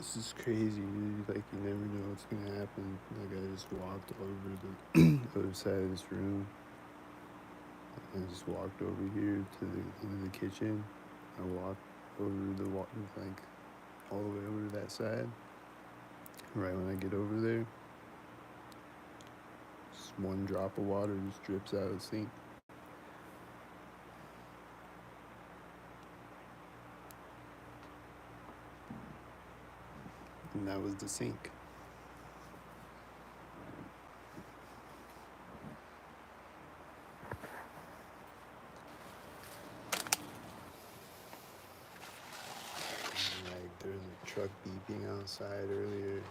This is crazy, dude. Like, you never know what's gonna happen. Like, I just walked over the other side of this room. I just walked over here to the kitchen. I walked over like all the way over to that side. Right when I get over there, just one drop of water just drips out of the sink, and that was the sink. Like, there was a truck beeping outside earlier.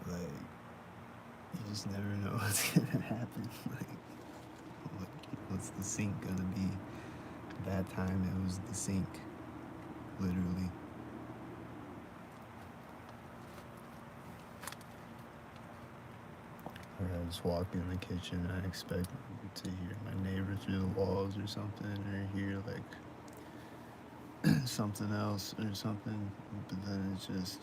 Like, you just never know what's gonna happen. Like, what's the sink gonna be? That time it was the sink, literally. Or I just walk in the kitchen, I expect to hear my neighbor through the walls or something, or hear like something else or something, but then it's just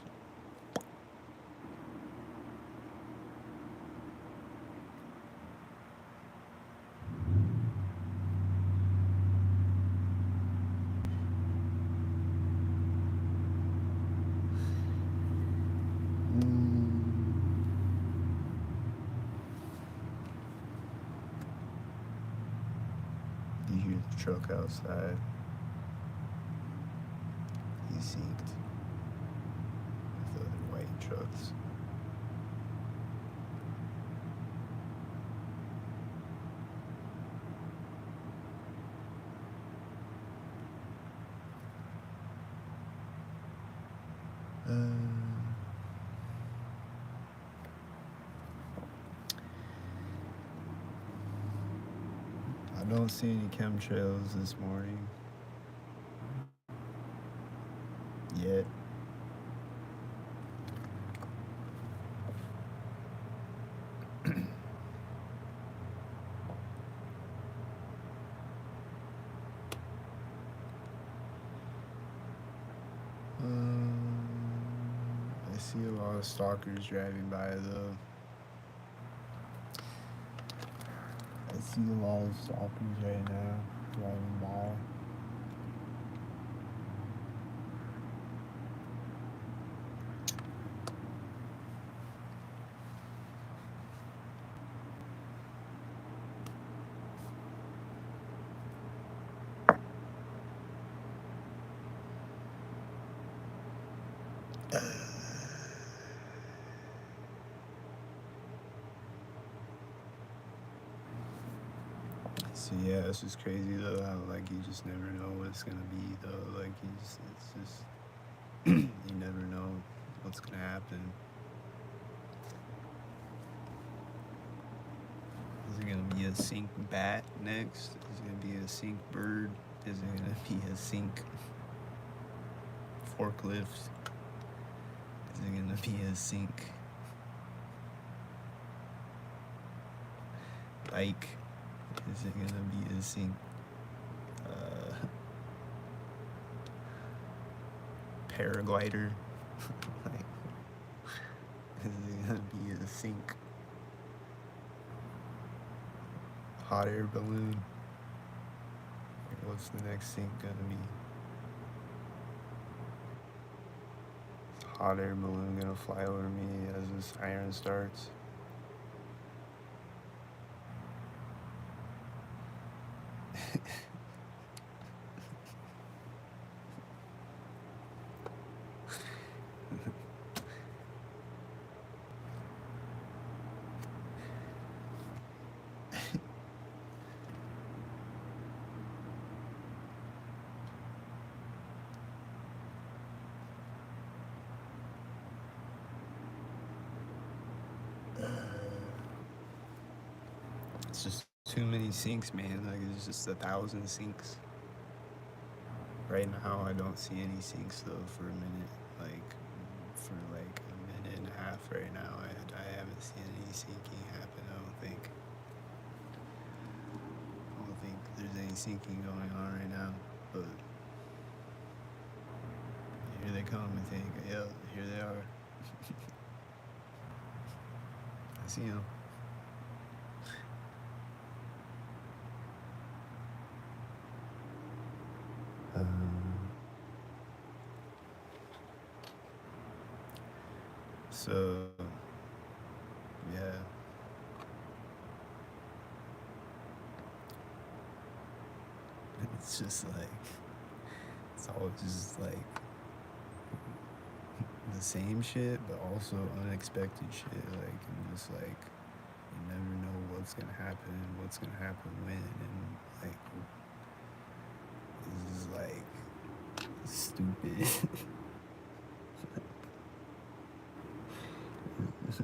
you hear the truck outside. He's synced with other white trucks. I don't see any chemtrails this morning yet. I see a lot of stalkers driving by though. I see a lot of stalkers right now driving by. So yeah, it's just crazy though. How like you just never know what it's gonna be though. Like it's just you never know what's gonna happen. Is it gonna be a sink bat next? Is it gonna be a sink bird? Is it gonna be a sink forklift? Is it gonna be a sink bike? Is it gonna be a sink paraglider? Like, is it gonna be a sink hot air balloon? Like, what's the next sink gonna be? Is a hot air balloon gonna fly over me as the siren starts? It's just too many sinks, man. Like, it's just 1,000 sinks. Right now, I don't see any sinks though for a minute. like for like a minute and a half right now. I haven't seen any sinking happen. I don't think there's any sinking going on right now. But here they come. I think. Yeah, here they are. I see them. So yeah. It's just like it's all just like the same shit, but also unexpected shit. Like and just like you never know what's gonna happen, what's gonna happen when, and like this is like stupid.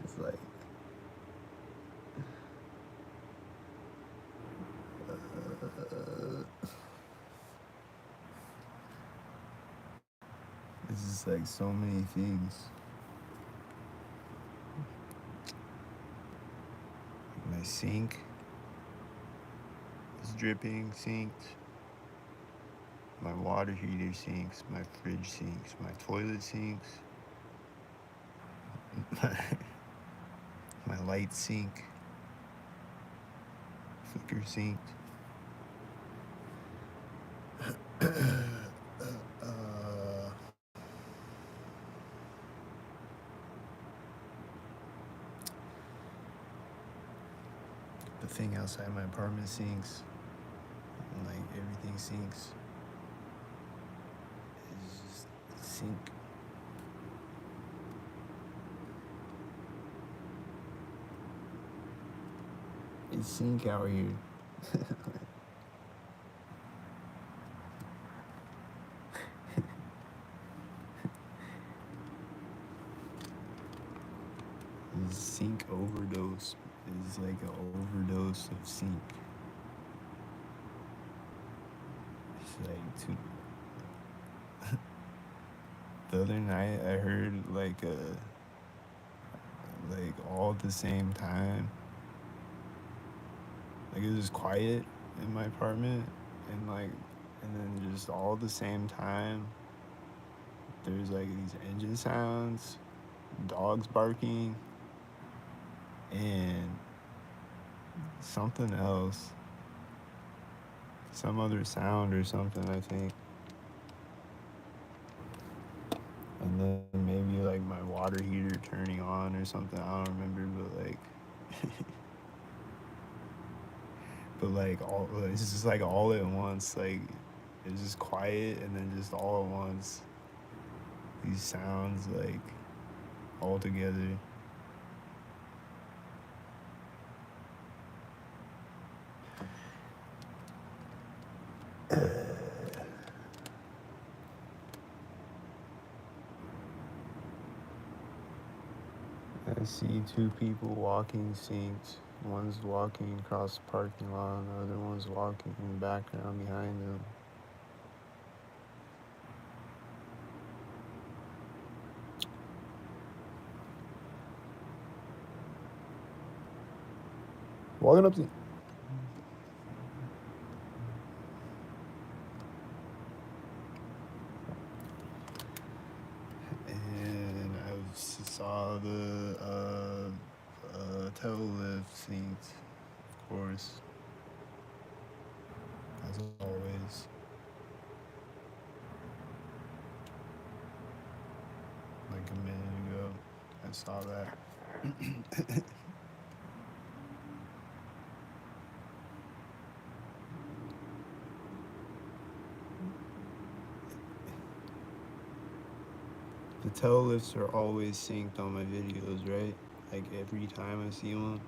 It's like it's just like so many things. My sink is dripping, synced. My water heater sinks, my fridge sinks, my toilet sinks, my light sink, flicker synced. The thing outside my apartment sinks. Like everything sinks. It's just sink. It's sink out here. It's sink overdose. It's like an overdose of sink. It's like too. The other night I heard like all at the same time. Like it was quiet in my apartment and then just all at the same time there's like these engine sounds, dogs barking, and something else. Some other sound or something, I think. And then maybe like my water heater turning on or something. I don't remember, but like all it's just like all at once. Like it's just quiet and then just all at once these sounds like all together. I see two people walking synced. One's walking across the parking lot, and the other one's walking in the background behind them. Walking up to. And I saw the tail lift synced, of course, as always. Like a minute ago, I saw that. The tail lifts are always synced on my videos, right? Like every time I see one.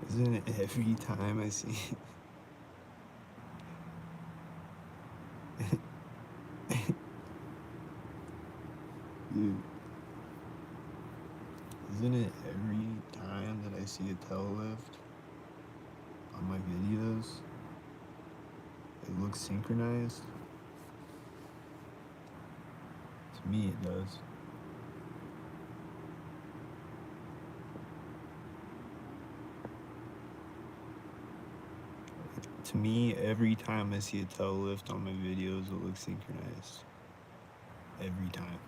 Isn't it every time I see Dude. Isn't it every time that I see a tail lift on my videos, it looks synchronized? Me, it does. To me, every time I see a tail lift on my videos, it looks synchronized. Every time.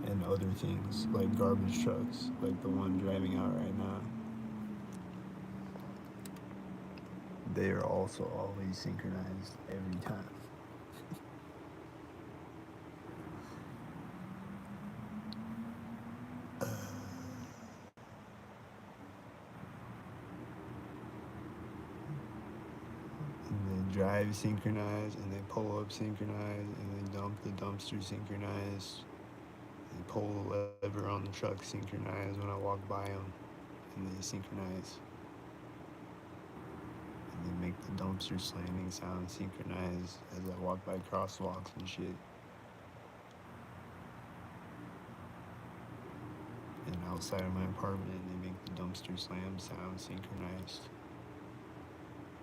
And other things, like garbage trucks, like the one driving out right now. They are also always synchronized every time. And they drive synchronized, and they pull up synchronized, and they dump the dumpster synchronized. They pull the lever on the truck synchronized when I walk by them, and they synchronize. And they make the dumpster slamming sound synchronized as I walk by crosswalks and shit. And outside of my apartment, they make the dumpster slam sound synchronized.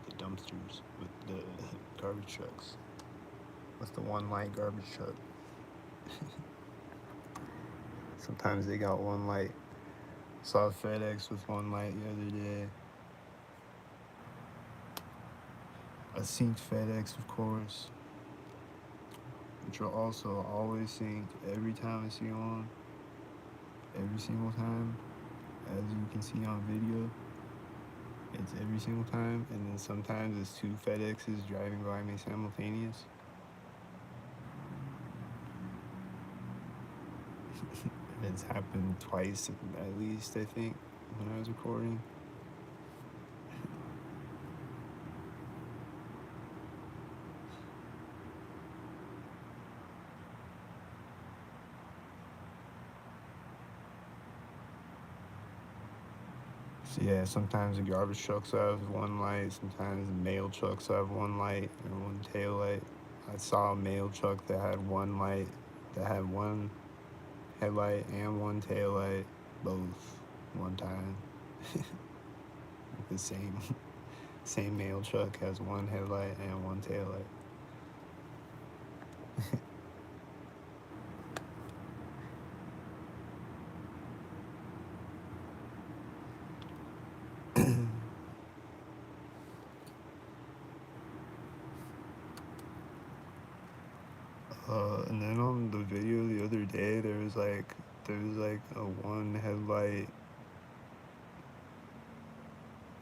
The dumpsters with the garbage trucks. What's the one light garbage truck? Sometimes they got one light. Saw FedEx with one light the other day. I synced FedEx, of course, which are also always synced every time I see one. Every single time, as you can see on video, it's every single time. And then sometimes it's 2 FedExes driving by me simultaneous. It's happened twice at least, I think, when I was recording. So yeah, sometimes the garbage trucks have one light, sometimes the mail trucks have one light and one tail light. I saw a mail truck that had one light, that had one headlight and one tail light, both one time. The same mail truck has one headlight and one tail light. And then on the video the other day, there was like a one headlight.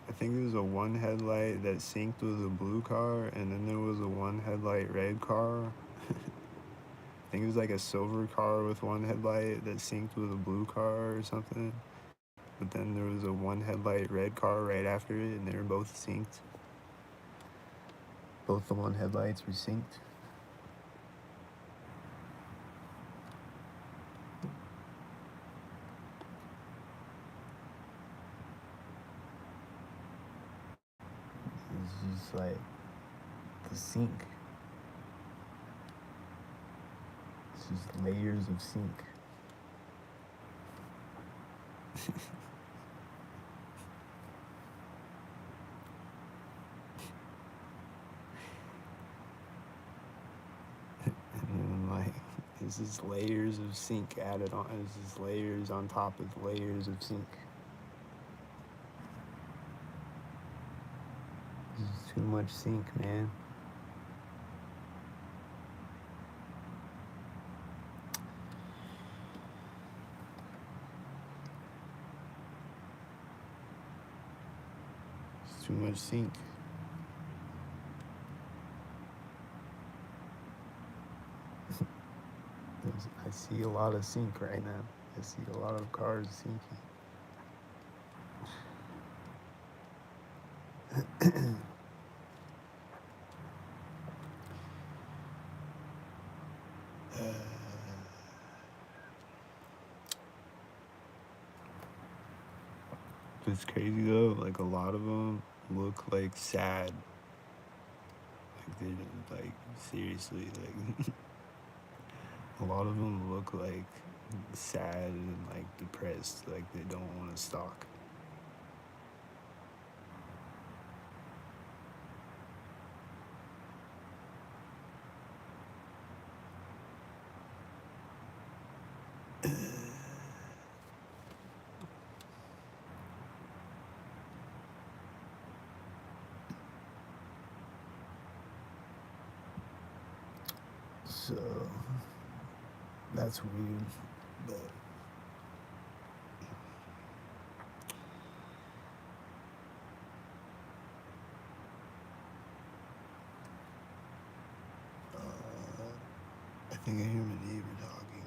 I think there was a one headlight that synced with a blue car, and then there was a one headlight red car. I think it was like a silver car with one headlight that synced with a blue car or something. But then there was a one headlight red car right after it, and they were both synced. Both the one headlights were synced. It's just like the sync. It's just layers of sync. And like, it's just layers of sync added on. It's just layers on top of layers of sync. It's too much sync, man. It's too much sync. I see a lot of sync right now. I see a lot of cars syncing. It's crazy though, like a lot of them look like sad. Like they're like, seriously, like a lot of them look like sad and like depressed, like they don't want to stalk. So that's weird, but I think I hear my neighbor talking.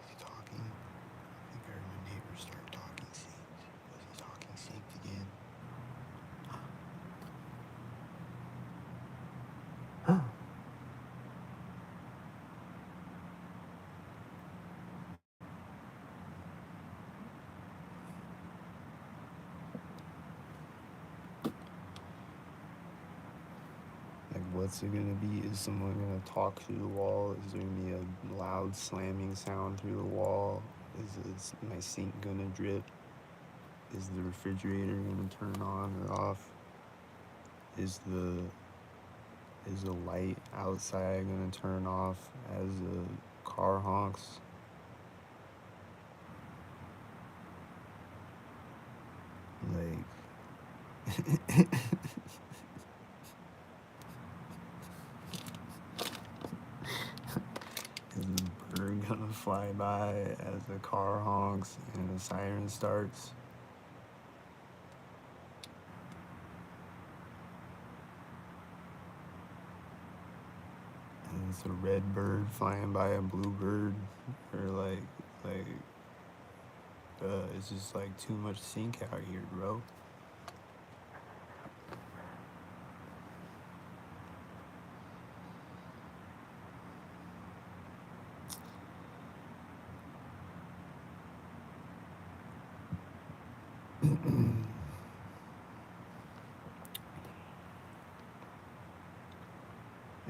Is he talking? I think I heard my neighbor start talking synced. Was he talking synced again? Like, what's it gonna be? Is someone gonna talk through the wall? Is there gonna be a loud slamming sound through the wall? Is my sink gonna drip? Is the refrigerator gonna turn on or off? Is the light outside gonna turn off as the car honks? Like, is the bird gonna fly by as the car honks and the siren starts? And it's a red bird flying by a blue bird, or it's just like too much sync out here, bro.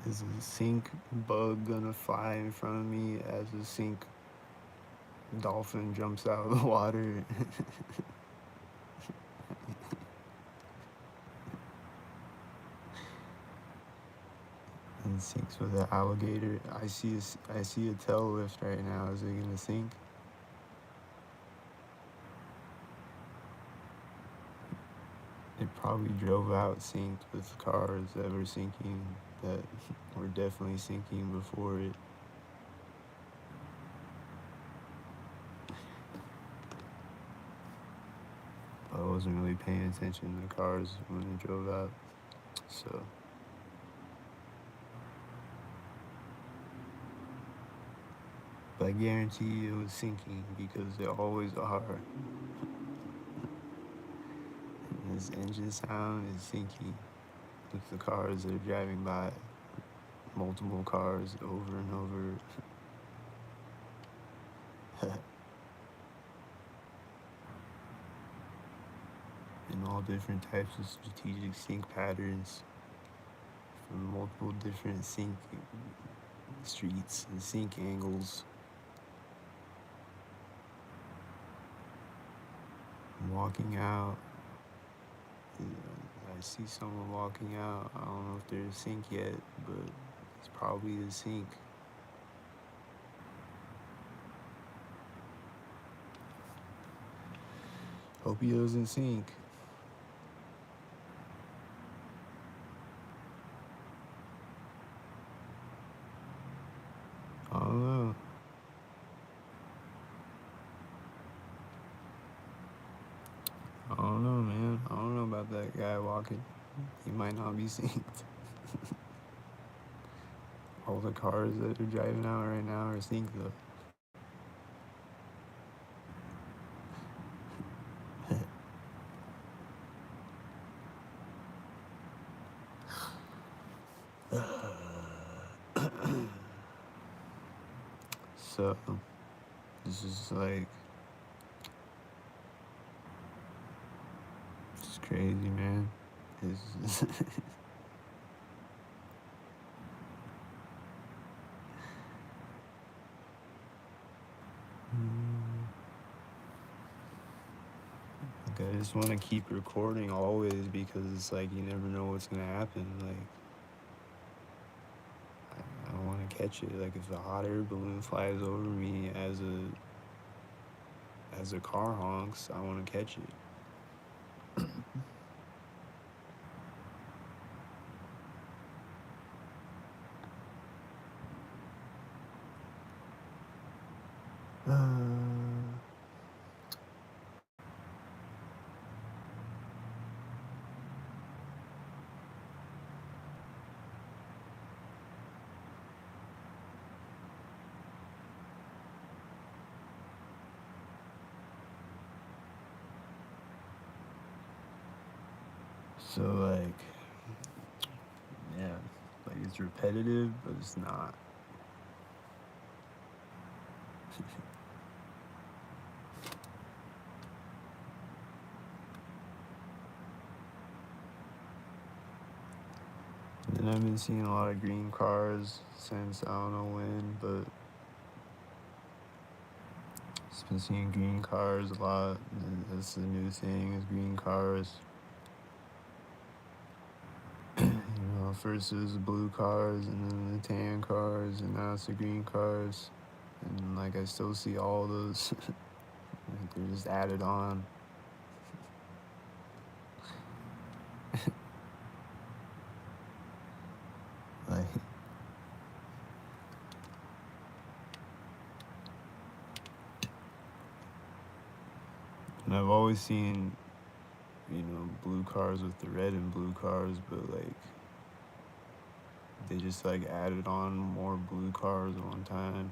Is a sink bug gonna fly in front of me as a sink dolphin jumps out of the water? And sinks with an alligator. I see a tail lift right now. Is it gonna sink? It probably drove out synced with cars that were sinking, that were definitely sinking before it. I wasn't really paying attention to the cars when it drove out, so. But I guarantee you it was sinking because they always are. And this engine sound is sinking with the cars that are driving by. Multiple cars over and over. In all different types of strategic sync patterns from multiple different sync streets and sync angles. I'm walking out. I see someone walking out. I don't know if they're a sync yet, but it's probably a sync. Hope he doesn't sink. I don't know. I don't know, man. I don't know about that guy walking. He might not be synced. All the cars that are driving out right now are synced though. So, this is like, it's crazy, man. It's like, I just want to keep recording always because it's like you never know what's gonna happen. Like, I don't want to catch it. Like if a hot air balloon flies over me as a car honks, I want to catch it. So like, yeah, like it's repetitive, but it's not. And I've been seeing a lot of green cars since I don't know when, but just been seeing green cars a lot. And that's the new thing is green cars. First it was the blue cars, and then the tan cars, and now it's the green cars. And like I still see all those. Like they're just added on. Like, and I've always seen, blue cars with the red and blue cars, but like they just like added on more blue cars one time.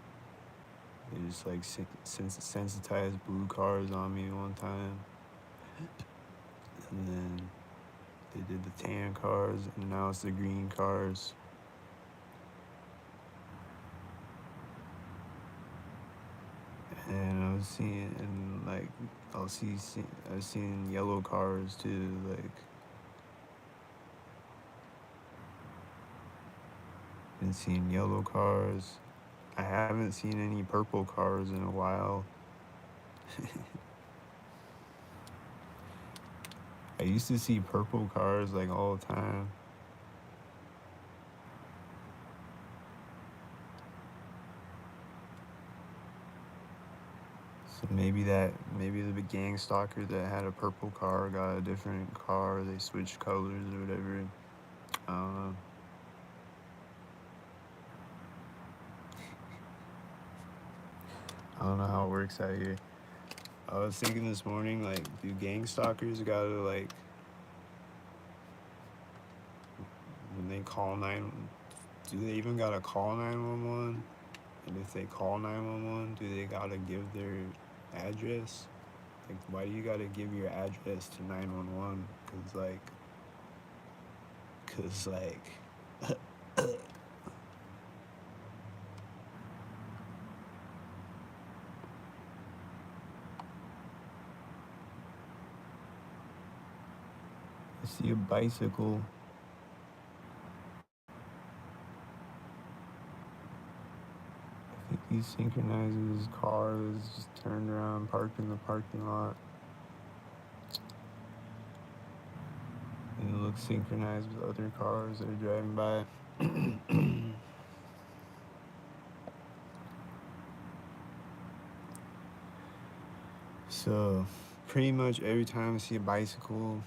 They just like sensitized blue cars on me one time, and then they did the tan cars, and now it's the green cars. And I was seeing, and like I've seen yellow cars too, like. Been seeing yellow cars. I haven't seen any purple cars in a while. I used to see purple cars like all the time. So maybe the gang stalker that had a purple car got a different car. They switched colors or whatever. I don't know. I don't know how it works out here. I was thinking this morning, like, do gang stalkers gotta, like, when they call do they even gotta call 911? And if they call 911, do they gotta give their address? Like, why do you gotta give your address to 911? Cause I see a bicycle. I think he synchronizes his car that's just turned around, parked in the parking lot. And it looks synchronized with other cars that are driving by. So, pretty much every time I see a bicycle,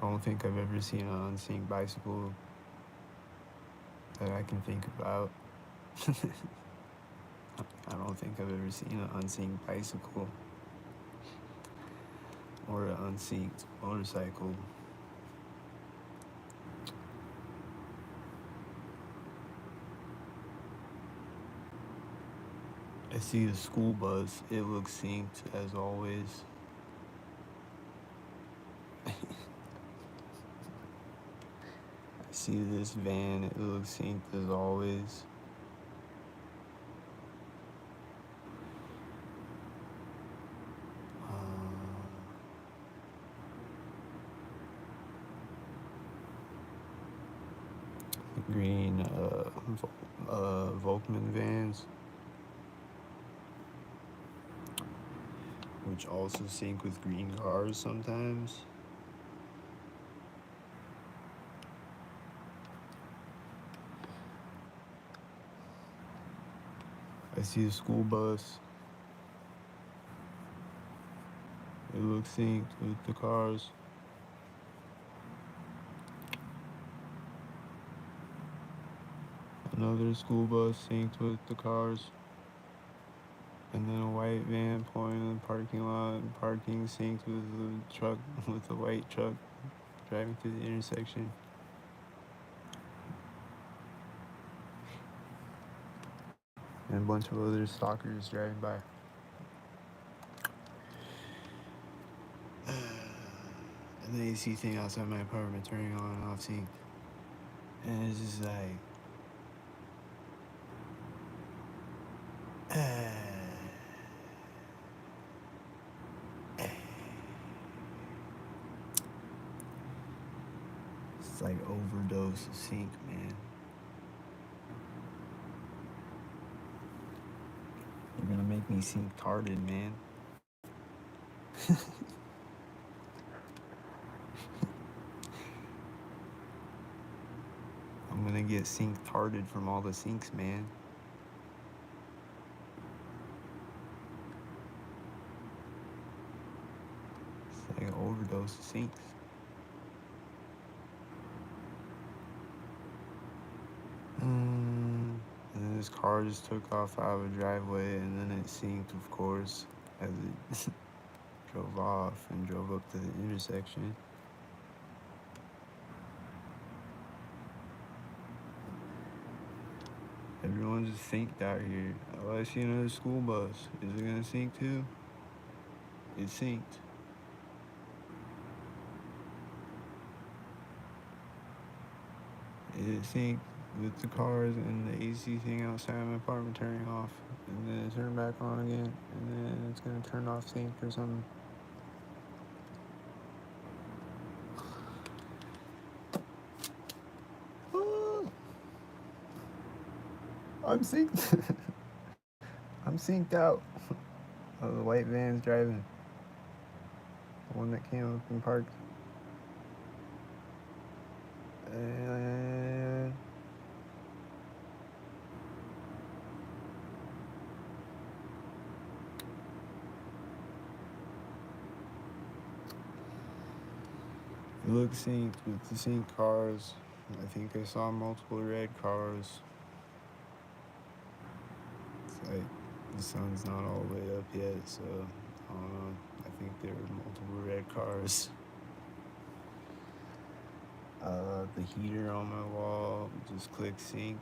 I don't think I've ever seen an unsynced bicycle that I can think about. I don't think I've ever seen an unsynced bicycle or an unsynced motorcycle. I see the school bus, it looks synced as always. I see this van, it looks synced as always. Green Volkman vans, which also sync with green cars sometimes. see a school bus. It looks synced with the cars. Another school bus synced with the cars. And then a white van pulling in the parking lot. Parking synced with the truck, with the white truck driving through the intersection. And a bunch of other stalkers driving by. And the AC thing outside my apartment turning on and off sync. And it's just like, it's like overdose of sync, man. You're gonna make me sync tarded, man. I'm gonna get sync tarded from all the syncs, man. It's like an overdose of syncs. And then this car just took off out of a driveway, and then it synced, of course, as it drove off and drove up to the intersection. Everyone's just synced out here. Oh, I see another school bus. Is it gonna sync too? It's synced. It synced with the cars and the AC thing outside my apartment turning off. And then it turned back on again. And then it's gonna turn off sync or something. I'm synced. I'm synced out. Oh, the white van's driving. The one that came up and parked. And it looks synced with the sync cars. I think I saw multiple red cars. It's like the sun's not all the way up yet, so I don't know. I think there were multiple red cars. The heater on my wall just clicked synced.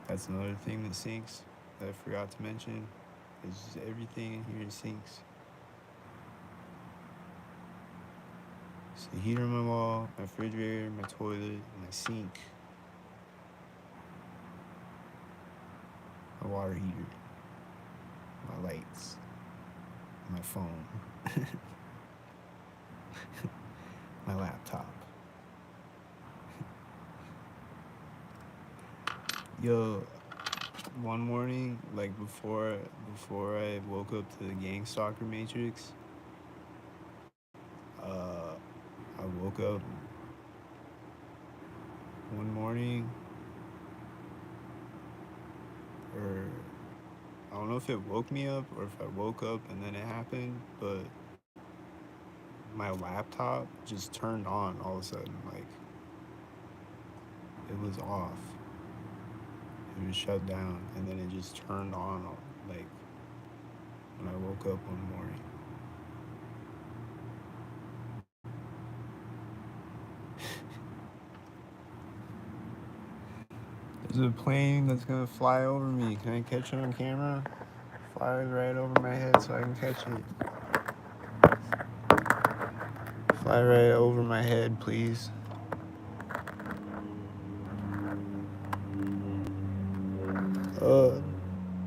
That's another thing that syncs that I forgot to mention. It's just everything in here syncs. So the heater on my wall, my refrigerator, my toilet, my sink, my water heater, my lights, my phone, my laptop. Yo, one morning, like before I woke up to the gang stalker matrix, I woke up one morning, or I don't know if it woke me up or if I woke up and then it happened, but my laptop just turned on all of a sudden. Like, it was off. It was shut down, and then it just turned on, like, when I woke up one morning. There's a plane that's gonna fly over me. Can I catch it on camera? Fly right over my head so I can catch it. Fly right over my head, please.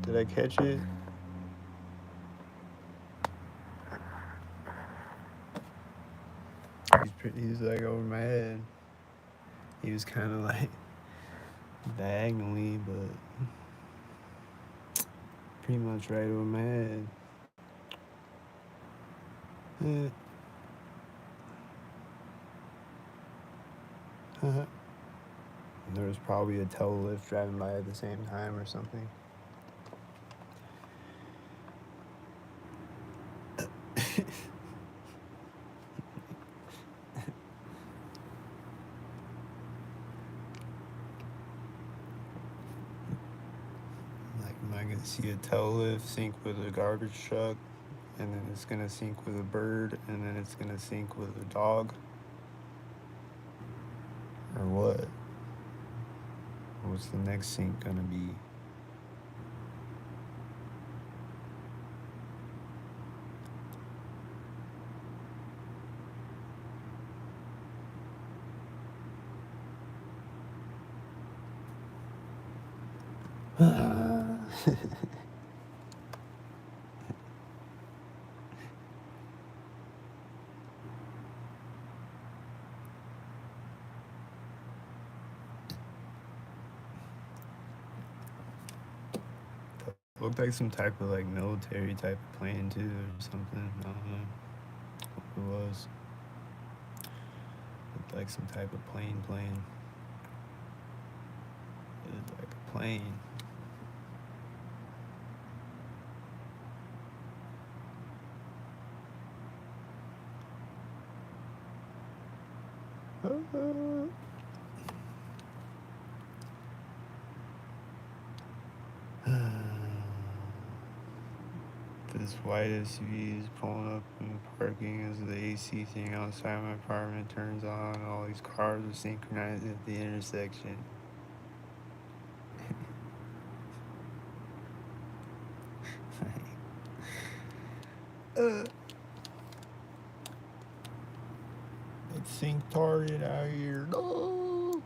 Did I catch it? He's like over my head. He was kind of like diagonally, but pretty much right over my head. And there was probably a tail lift driving by at the same time or something. Like, am I gonna see a tail lift sync with a garbage truck, and then it's gonna sync with a bird, and then it's gonna sync with a dog? Or what? What's the next sync gonna be? Looked like some type of like military type of plane too, or something. I don't know what it was. Looked like some type of plane. It was like a plane. This white SUV is pulling up in parking as the AC thing outside my apartment turns on. All these cars are synchronized at the intersection. It's sync target out here. No.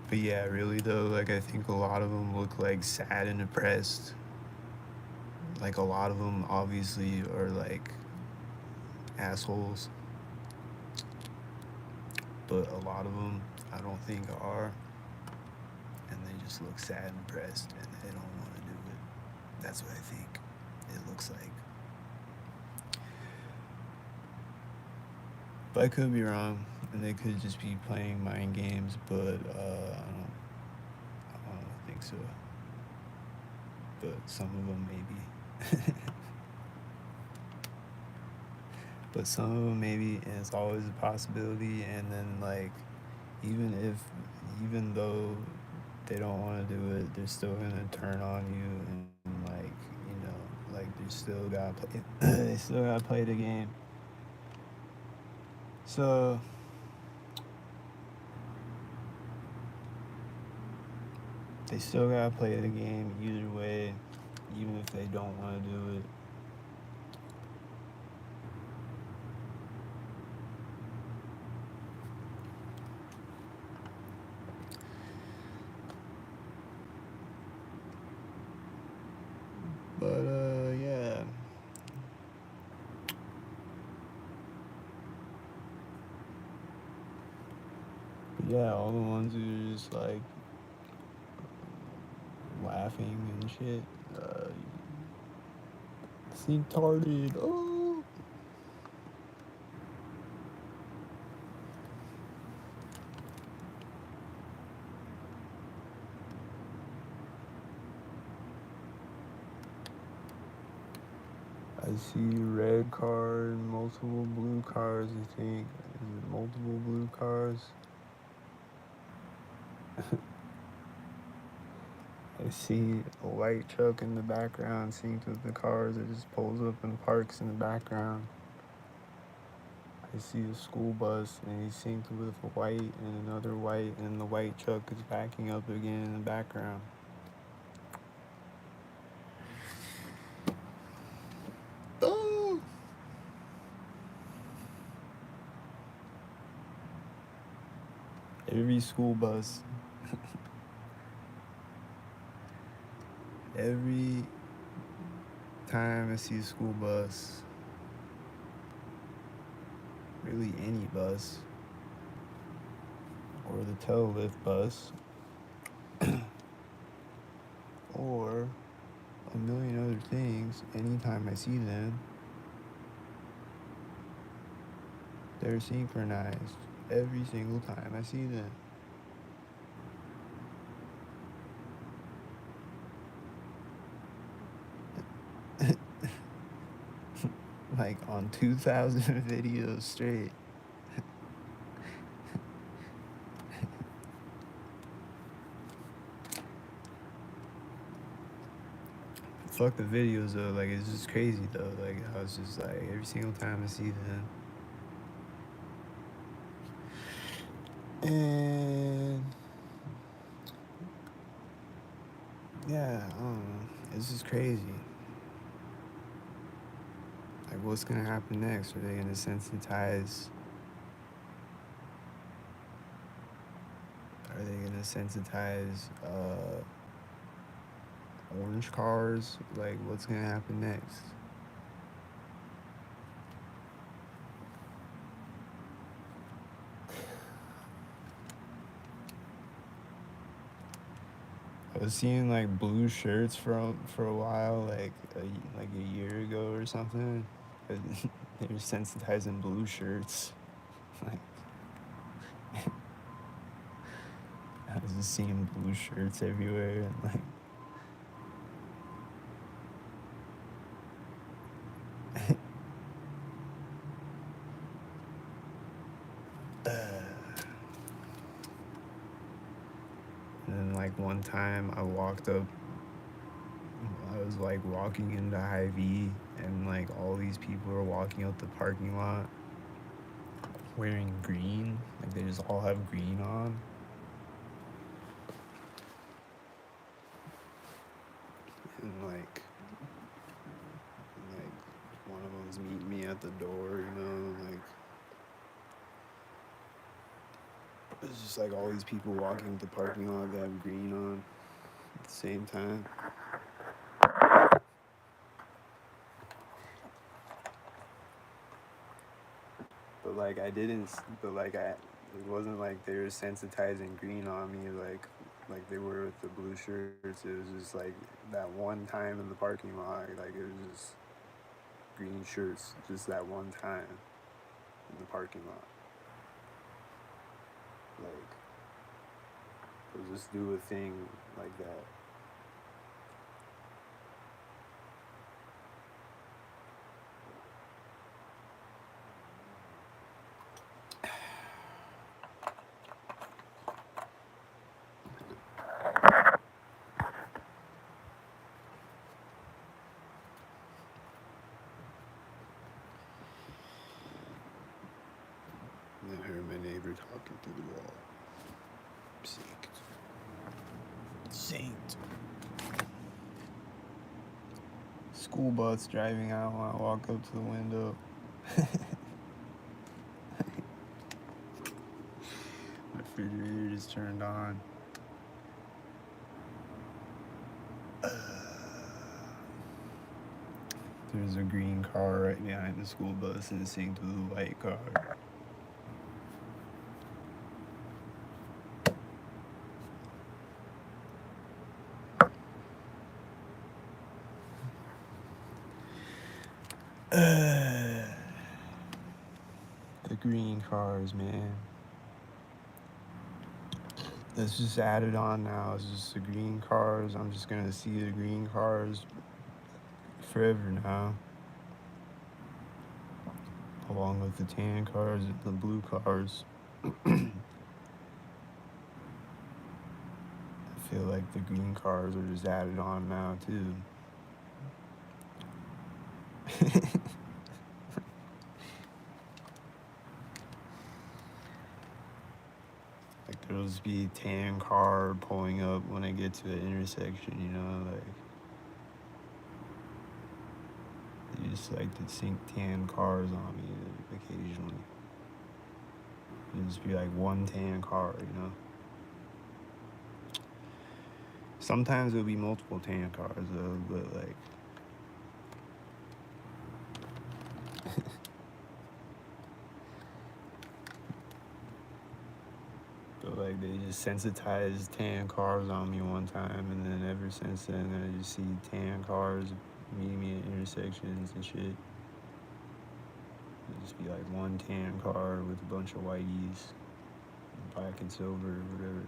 But yeah, really though, like I think a lot of them look like sad and depressed. Like a lot of them obviously are like assholes, but a lot of them I don't think are, and they just look sad and depressed and they don't want to do it. That's what I think it looks like. But I could be wrong, and they could just be playing mind games, but I don't think so. But some of them maybe. But some of them maybe, and it's always a possibility. And then like, even though they don't want to do it, they're still gonna turn on you and like, like they still gotta play. They still gotta play the game. So they still gotta play the game either way, even if they don't want to do it. But yeah. But yeah, all the ones who are just like laughing and shit. Sync tarded. Oh. I see red cars, multiple blue cars, I think. Is it multiple blue cars? I see a white truck in the background synced with the cars. It just pulls up and parks in the background. I see a school bus and he's synced with a white and another white, and the white truck is backing up again in the background. Oh! Every school bus. Every time I see a school bus, really any bus, or the tail lift bus, or a million other things, anytime I see them, They're synchronized every single time I see them. Like on 2,000 videos straight. Fuck the videos though, like it's just crazy though. Like I was just like every single time I see them. And yeah, I don't know. It's just crazy. Like what's gonna happen next? Are they gonna sensitize? Are they gonna sensitize orange cars? Like what's gonna happen next? I was seeing like blue shirts for a while, like a year ago or something. They were sensitizing blue shirts. Like I was just seeing blue shirts everywhere, and like and then like one time I was like walking into Hy-Vee, and like all these people were walking out the parking lot wearing green. Like they just all have green on. And like one of them's meeting me at the door, you know, like it's just like all these people walking the parking lot that have green on at the same time. But like it wasn't like they were sensitizing green on me like they were with the blue shirts. It was just like that one time in the parking lot, like it was just green shirts just that one time in the parking lot. Like they'll just do a thing like that. I heard my neighbor talking through the wall. Saint. School bus driving out when I walk up to the window. My refrigerator just turned on. There's a green car right behind the school bus and synced with a white car. The green cars, man. That's just added on now. It's just the green cars. I'm just gonna see the green cars forever now. Along with the tan cars and the blue cars. I feel like the green cars are just added on now too. Like there'll just be a tan car pulling up when I get to an intersection, you know, like they just like to sink tan cars on me occasionally. It'll just be like one tan car, you know. Sometimes it'll be multiple tan cars though, but like like they just sensitized tan cars on me one time, and then ever since then I just see tan cars meeting me at intersections and shit. just be like one tan car with a bunch of whiteys, black and silver, whatever.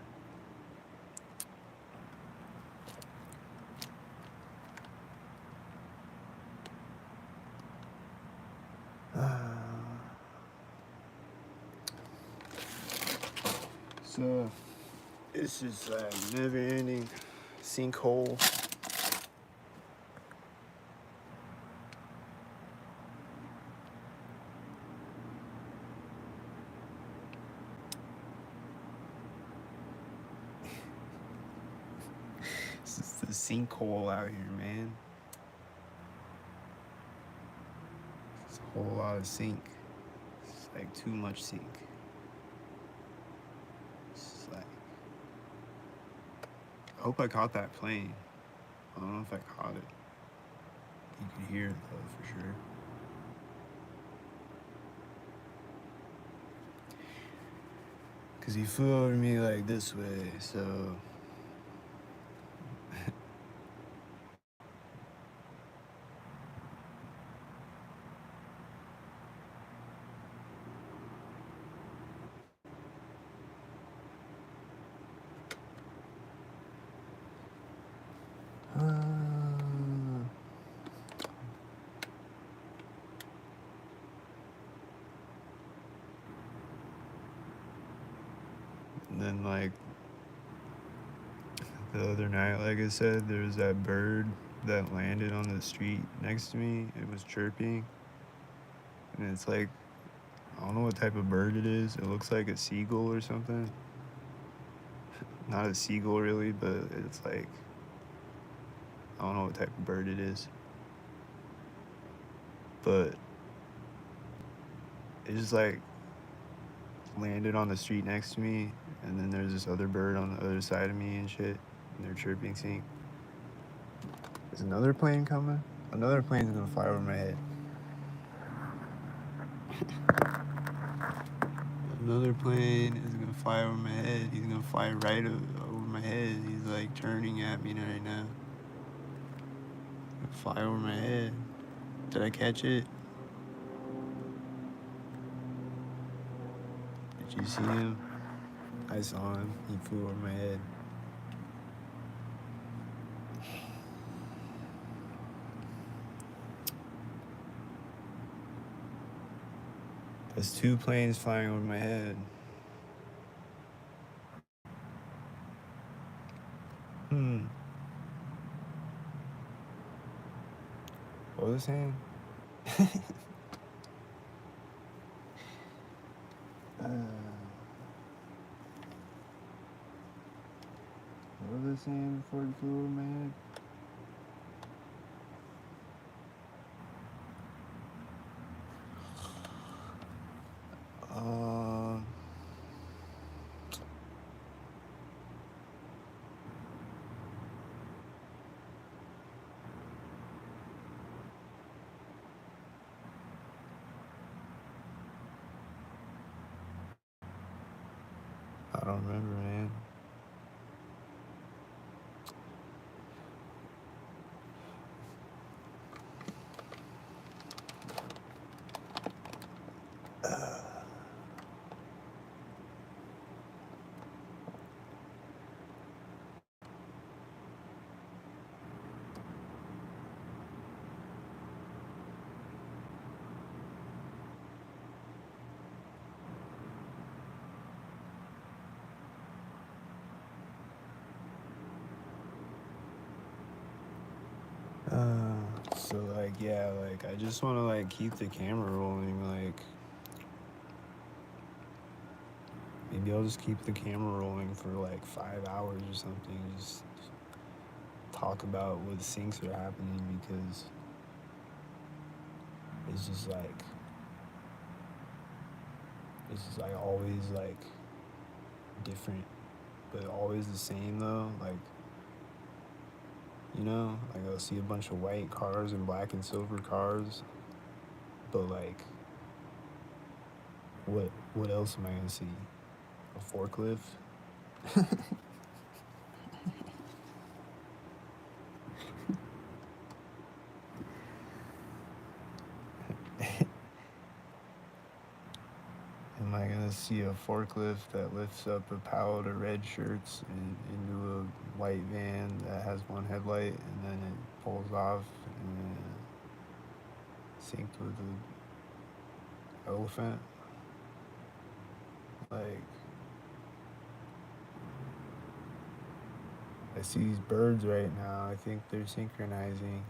So it's just like never-ending sinkhole. It's just the sinkhole out here, man. It's a whole lot of sink. It's like too much sink. It's like, I hope I caught that plane. I don't know if I caught it. You could hear it though, for sure. Cause he flew over me like this way, so and then like the other night, like I said, there was that bird that landed on the street next to me. It was chirping, and it's like, I don't know what type of bird it is. It looks like a seagull or something. Not a seagull really, but it's like, I don't know what type of bird it is. But it just like landed on the street next to me, and then there's this other bird on the other side of me and shit, and they're chirping, sing. Is another plane coming? Another plane's gonna fly over my head. Another plane is gonna fly over my head. He's gonna fly right over my head. He's like turning at me right now. Fly over my head. Did I catch it? Did you see him? I saw him. He flew over my head. There's two planes flying over my head. What was I saying? What was I saying before it flew over my head? I don't remember, man. So like, yeah, like I just want to like keep the camera rolling. Like maybe I'll just keep the camera rolling for like 5 hours or something. Just talk about what sinks are happening, because it's just like always like different, but always the same though. Like, you know, like I'll see a bunch of white cars and black and silver cars, but like, what else am I gonna see? A forklift? see a forklift that lifts up a pallet of red shirts into a white van that has one headlight, and then it pulls off and synced with the elephant. Like, I see these birds right now. I think they're synchronizing.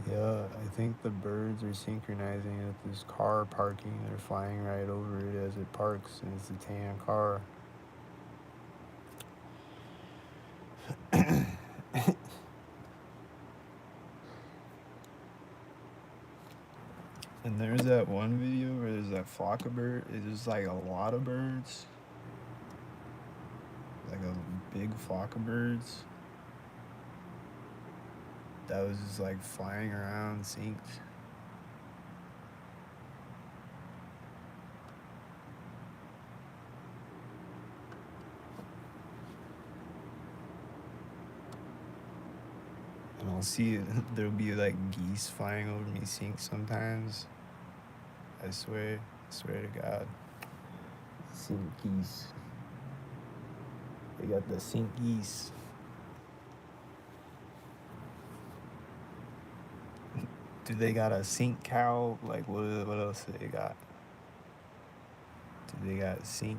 Yeah, I think the birds are synchronizing at this car parking. They're flying right over it as it parks, and it's a tan car. And there's that one video where there's that flock of birds. There's like a lot of birds, like a big flock of birds that was just like flying around synced. And I'll see there'll be like geese flying over me synced sometimes. I swear to God. Sync geese. They got the sync geese. Do they got a sync cow? Like, what else do they got? Do they got sync?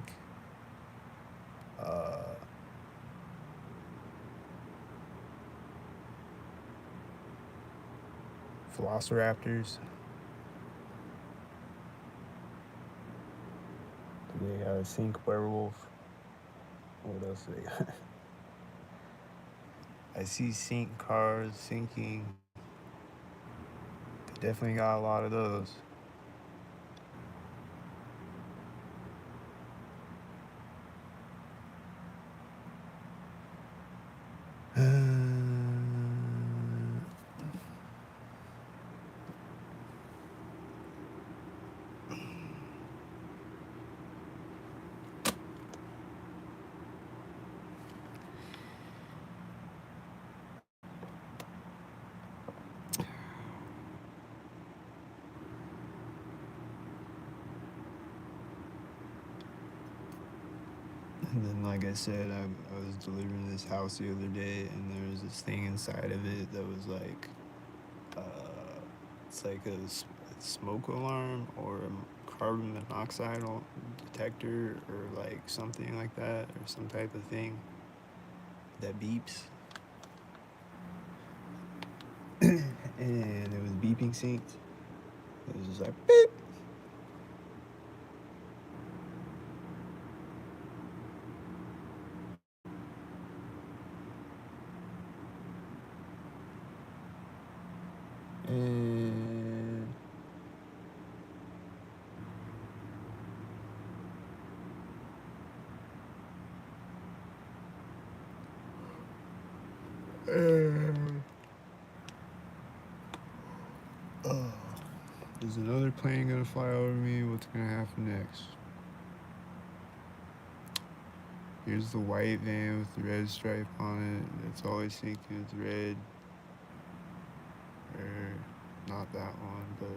Velociraptors? Do they got a sync werewolf? What else do they got? I see sync cars syncing. They definitely got a lot of those. And then, like I said, I was delivering this house the other day, and there was this thing inside of it that was like, it's like a smoke alarm or a carbon monoxide detector or like something like that, or some type of thing that beeps. And it was beeping synced. It was just like beep. And is another plane gonna fly over me? What's gonna happen next? Here's the white van with the red stripe on it. It's always synced with red. Or not that one, but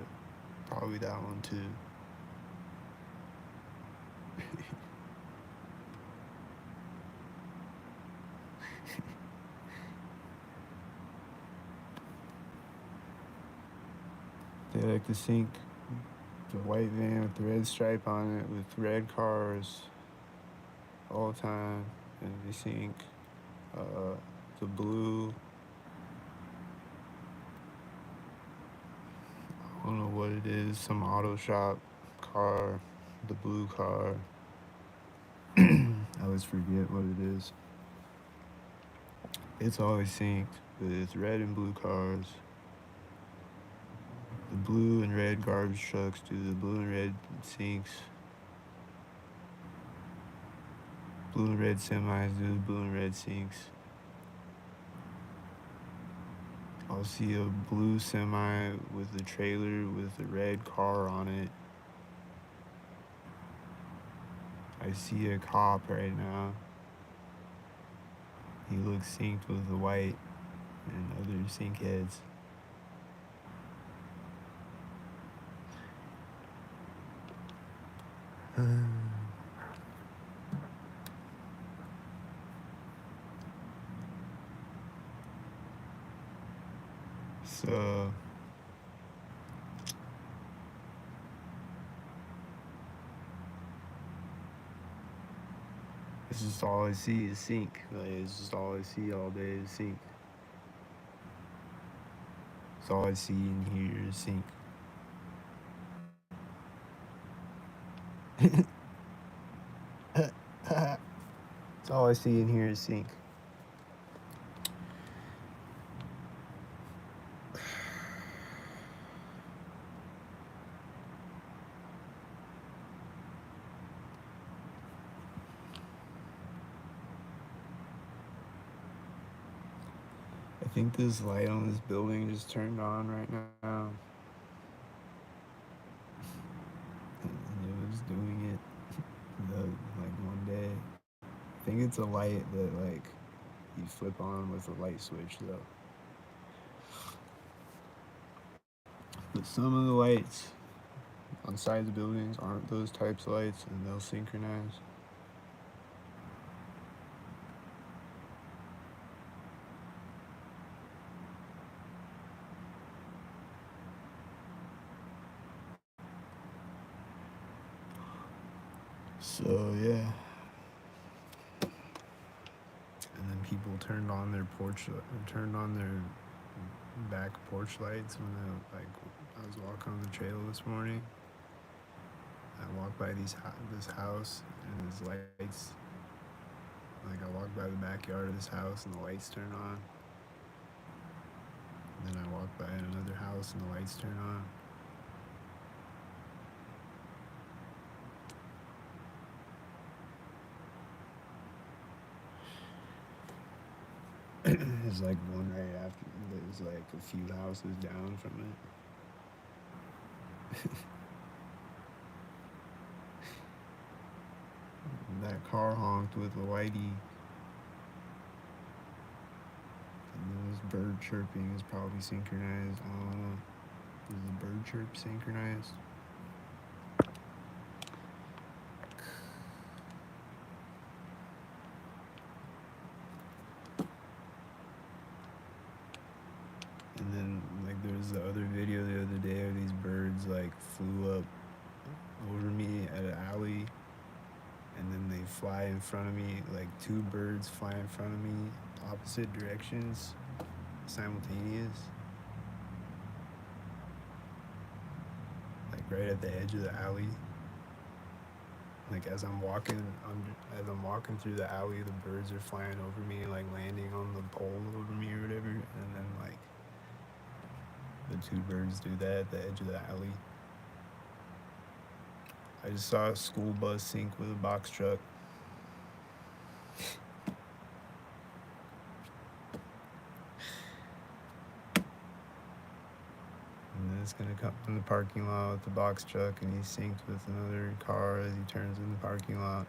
probably that one too. They like to sync the white van with the red stripe on it with red cars all the time, and they sync the blue. I don't know what it is, some auto shop car, the blue car. I always forget what it is. It's always synced, but it's red and blue cars. The blue and red garbage trucks do the blue and red sinks. Blue and red semis do the blue and red sinks. I'll see a blue semi with a trailer with a red car on it. I see a cop right now. He looks synced with the white and other sync heads. it's just all I see is sink. Like, it's just all I see all day is sink. It's all I see and hear is sink. It's all I see and hear is sink. I think this light on this building just turned on right now. And it was doing it like one day. I think it's a light that like you flip on with a light switch though. But some of the lights on sides of buildings aren't those types of lights, and they'll synchronize. So yeah. And then people turned on their back porch lights when I was walking on the trail this morning. I walked by this house and his lights. Like I walked by the backyard of this house and the lights turn on. And then I walked by another house and the lights turn on. There's like one right after. There's like a few houses down from it. That car honked with a whitey. And this bird chirping is probably synchronized. I don't know. Is the bird chirp synchronized? And then like there was the other video the other day of these birds like flew up over me at an alley, and then they fly in front of me, like two birds fly in front of me, opposite directions, simultaneous. Like right at the edge of the alley. Like as I'm walking through the alley, the birds are flying over me, like landing on the pole over me or whatever, and then like the two birds do that at the edge of the alley. I just saw a school bus sink with a box truck. And then it's gonna come in the parking lot with the box truck, and he's synced with another car as he turns in the parking lot.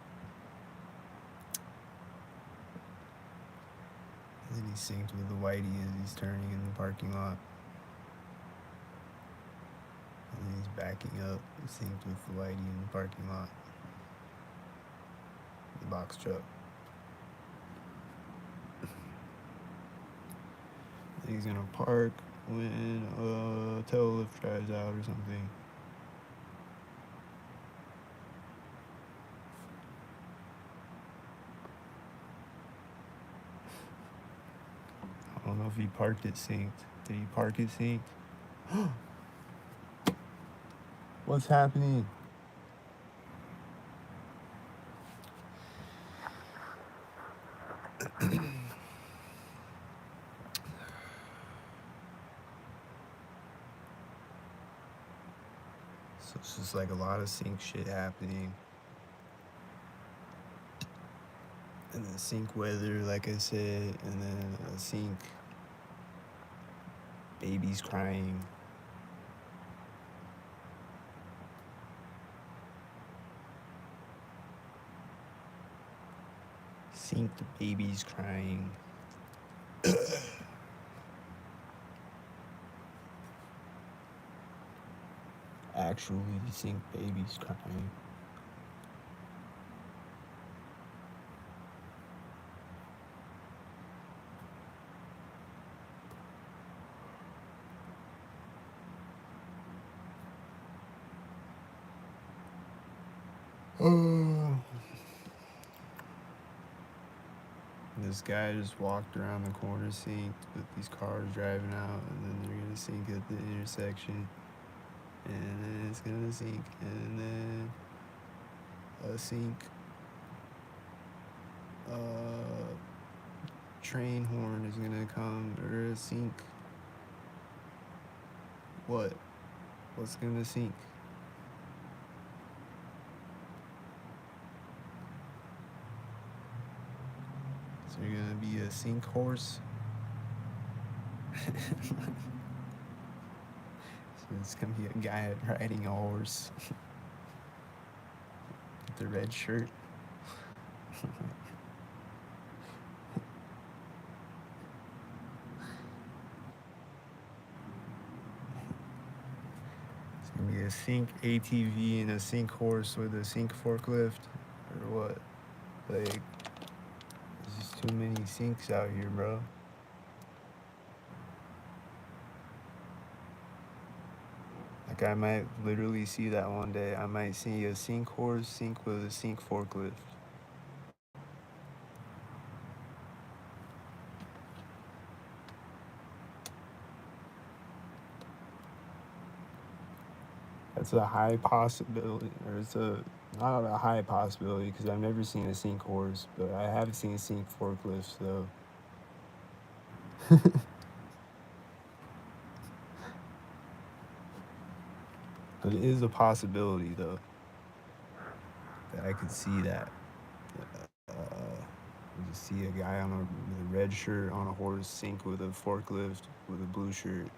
And then he's synced with the whitey as he's turning in the parking lot. And then he's backing up, synced with the whitey in the parking lot. The box truck. I think he's gonna park when a tail lift drives out or something. I don't know if he parked it synced. Did he park it synced? What's happening? So it's just like a lot of sync shit happening. And then sync weather, like I said, and then sync babies crying. Sync the babies crying. Actually sync babies crying. This guy just walked around the corner synced with these cars driving out, and then they're gonna sync at the intersection, and then it's gonna sync, and then a sync train horn is gonna come, or a sync what's gonna sync? So you're gonna be a sync horse. So it's gonna be a guy riding a horse with the red shirt. It's gonna be a sync ATV and a sync horse with a sync forklift, or what? Like, there's just too many syncs out here, bro. Like, I might literally see that one day. I might see a sync horse sync with a sync forklift. That's a high possibility, or it's not a high possibility because I've never seen a sync horse, but I have seen sync forklifts though. But it is a possibility though that I could see that. You just see a guy with a red shirt on a horse sync with a forklift with a blue shirt.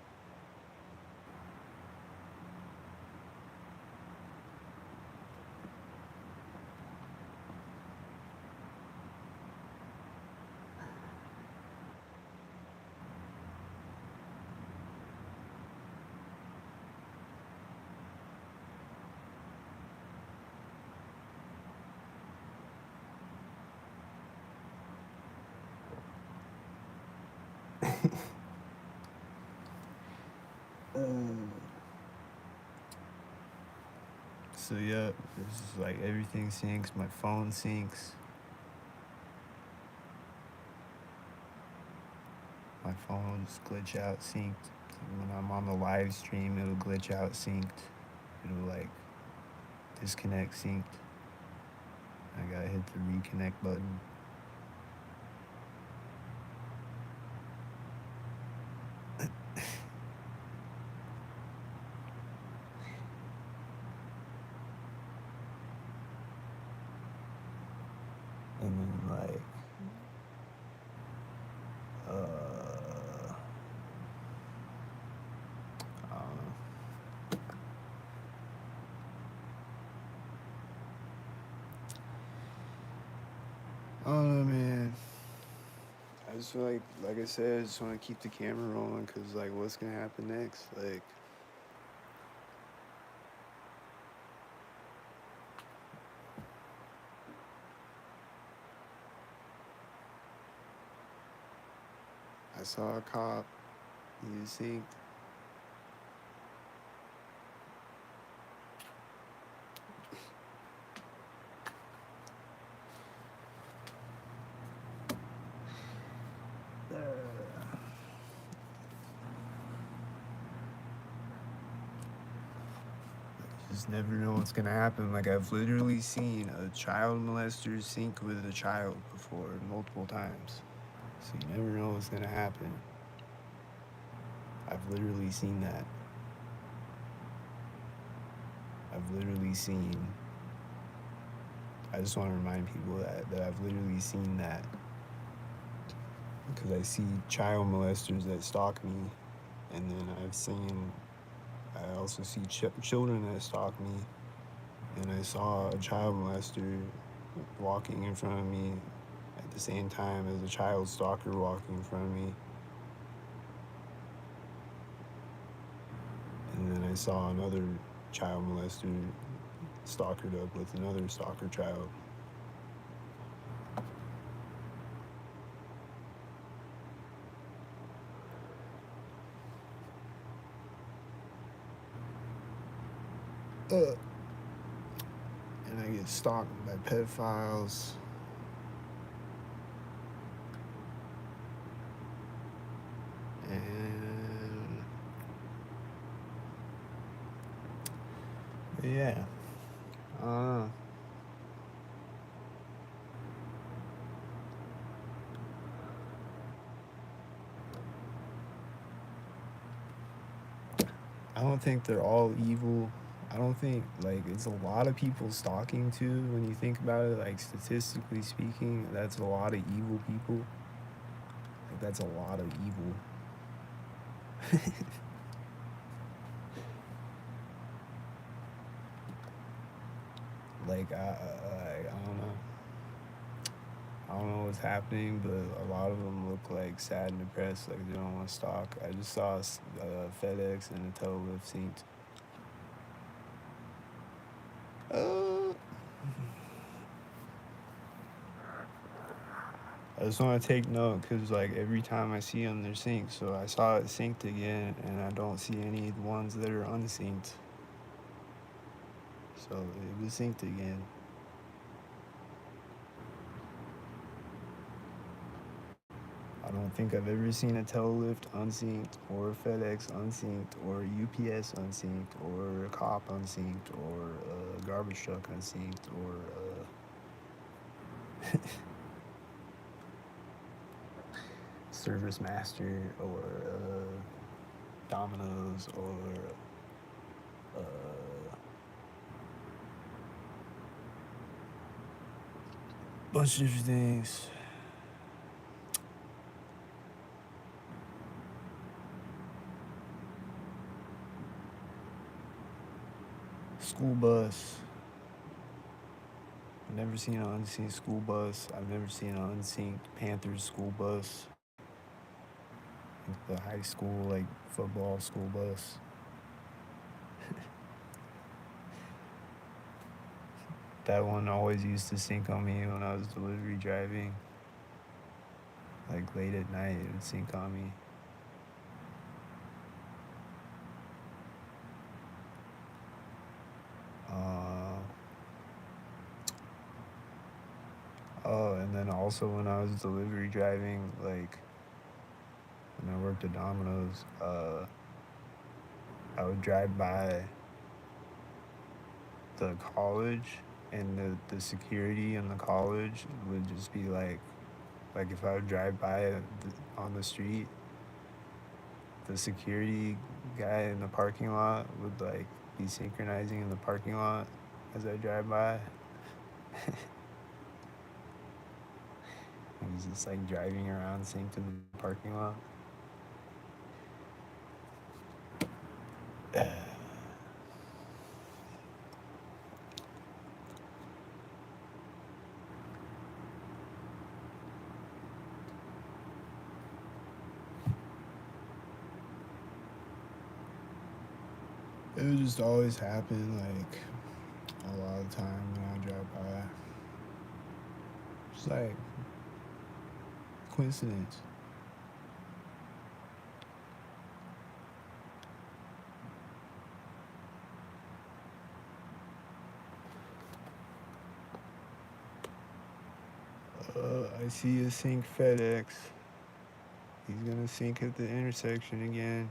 So yeah, this is like everything syncs. My phone syncs. My phone will just glitch out synced. When I'm on the live stream, it'll glitch out synced. It'll like disconnect synced. I gotta hit the reconnect button. And then like I don't know, man. I just feel like I said, I just want to keep the camera rolling because, like, what's gonna happen next? Like, I saw a cop. He was synced. Just never know what's gonna happen. Like, I've literally seen a child molester sync with a child before multiple times. So you never know what's gonna happen. I've literally seen that. I've literally seen. I just want to remind people that I've literally seen that. Because I see child molesters that stalk me, and then I also see children that stalk me, and I saw a child molester walking in front of me at the same time as a child stalker walking in front of me. And then I saw another child molester stalkered up with another stalker child. and I get stalked by pedophiles. And yeah, uh, I don't think they're all evil. I don't think like it's a lot of people stalking too. When you think about it, like statistically speaking, that's a lot of evil people. Like that's a lot of evil. Like I don't know. I don't know what's happening, but a lot of them look like sad and depressed, like they don't want to stalk. I just saw FedEx and a tow lift synced. Uh, I just want to take note because like every time I see them, they're synced. So I saw it synced again, and I don't see any ones that are unsynced. So it was synced again. I don't think I've ever seen a Telelift unsynced, or FedEx unsynced, or UPS unsynced, or a cop unsynced, or a garbage truck unsynced, or a service master, or Domino's, or a bunch of different things. School bus. I've never seen an unsynced school bus. I've never seen an unsynced Panthers school bus. The high school, like, football school bus. That one always used to sync on me when I was delivery driving. Like, late at night, it would sync on me. Oh, and then also when I was delivery driving, like, when I worked at Domino's, I would drive by the college, and the security in the college would just be like if I would drive by it on the street, the security guy in the parking lot would like be synchronizing in the parking lot as I drive by. He's just like driving around synced in the parking lot. It would just always happen, like, a lot of the time when I drive by. Just like, coincidence. I see a sync FedEx. He's gonna sync at the intersection again.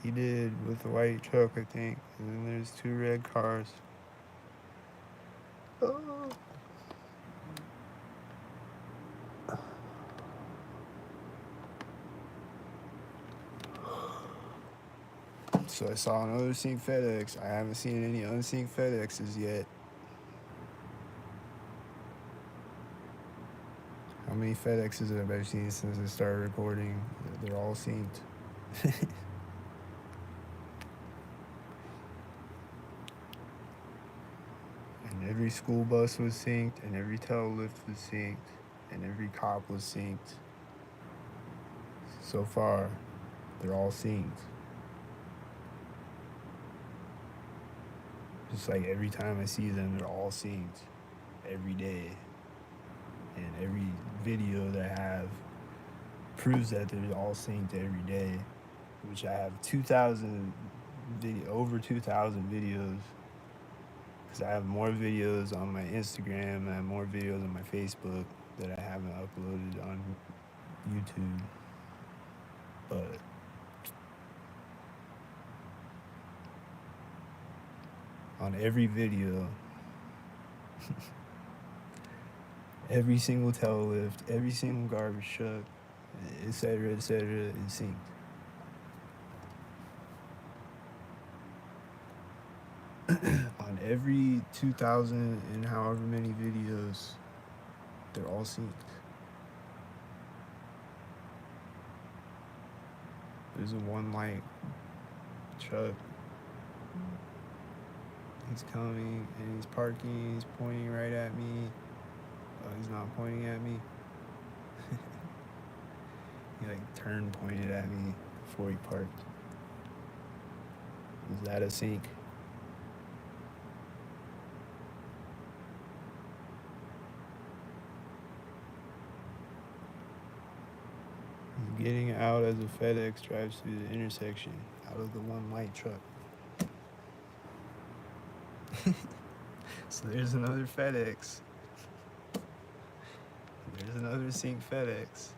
He did with the white truck, I think. And then there's two red cars. Oh. So I saw another sync FedEx. I haven't seen any unsynced FedExes yet. How many FedExes have I seen since I started recording? They're all synced. And every school bus was synced, and every tail lift was synced, and every cop was synced. So far, they're all synced. Just like every time I see them, they're all synced. Every day. And every video that I have proves that they're all synced every day. which I have 2,000 over 2,000 videos. Because I have more videos on my Instagram, and I have more videos on my Facebook that I haven't uploaded on YouTube. But on every video, every single tail lift, every single garbage truck, etc., is synced. On every 2,000 and however many videos, they're all synced. There's a one light truck. He's coming and he's parking. He's pointing right at me. Oh, he's not pointing at me. He like turned, pointed at me before he parked. Is that a sync? He's getting out as a FedEx drives through the intersection, out of the one light truck. So there's another FedEx. There's another sync FedEx.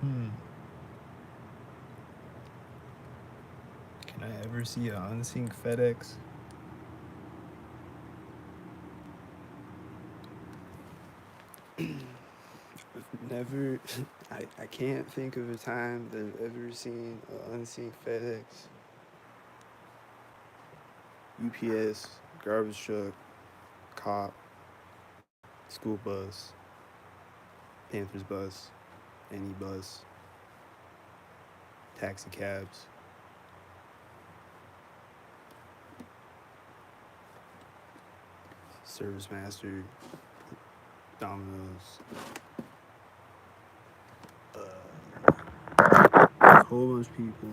Can I ever see an unsynced FedEx? Never, I can't think of a time that I've ever seen an unsynced FedEx, UPS, garbage truck, cop, school bus, Panthers bus, any bus, taxi cabs. Service Master, Domino's, a whole bunch of people.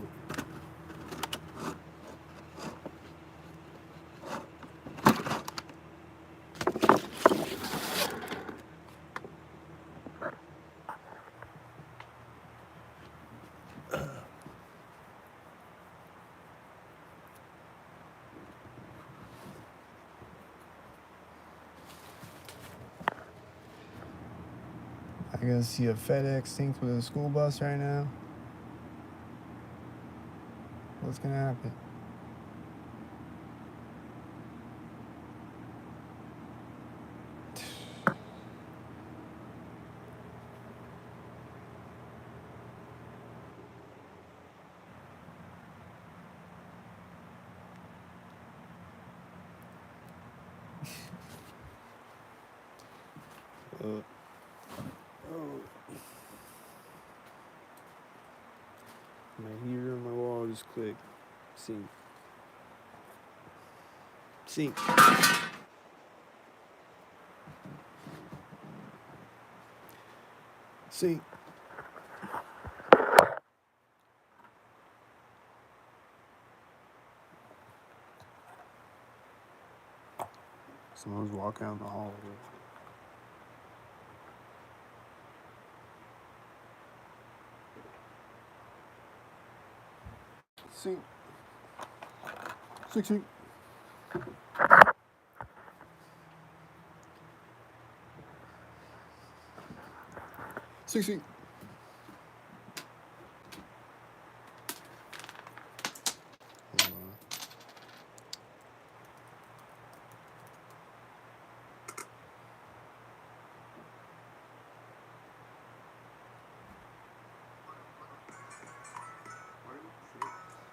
I can see a FedEx synced with a school bus right now. What's gonna happen? My heater on my wall just clicked. Sync. Sync. Sync. Someone's walking down the hallway. Sync. Sync, sync. Sync, sync.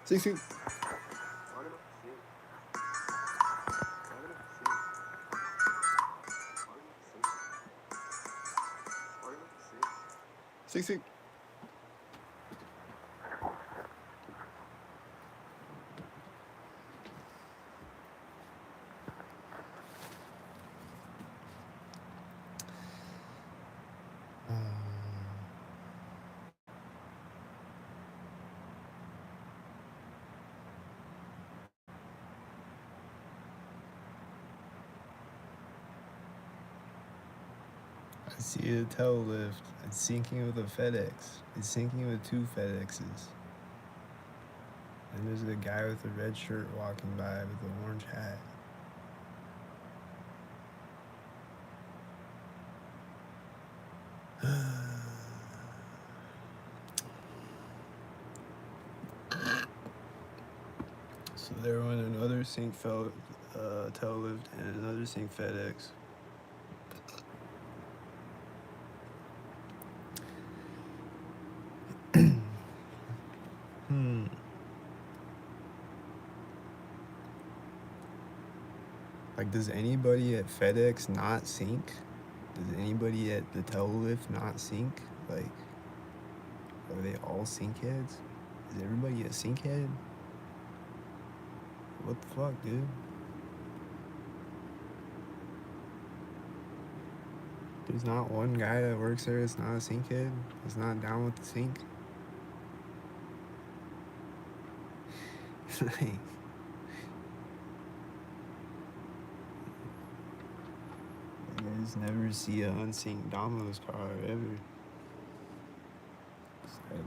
Sync, sync. Sync, sync. I see a tail lift. It's sinking with a FedEx. It's sinking with 2 FedExes. And there's a guy with a red shirt walking by with an orange hat. So there went another sink tail lift and another sink FedEx. Like, does anybody at FedEx not sink? Does anybody at the tail lift not sink? Like, are they all sink heads? Is everybody a sink head? What the fuck, dude? There's not one guy that works there that's not a sink head? That's not down with the sink? Like, I just never see an unsynced Domino's car ever. It's like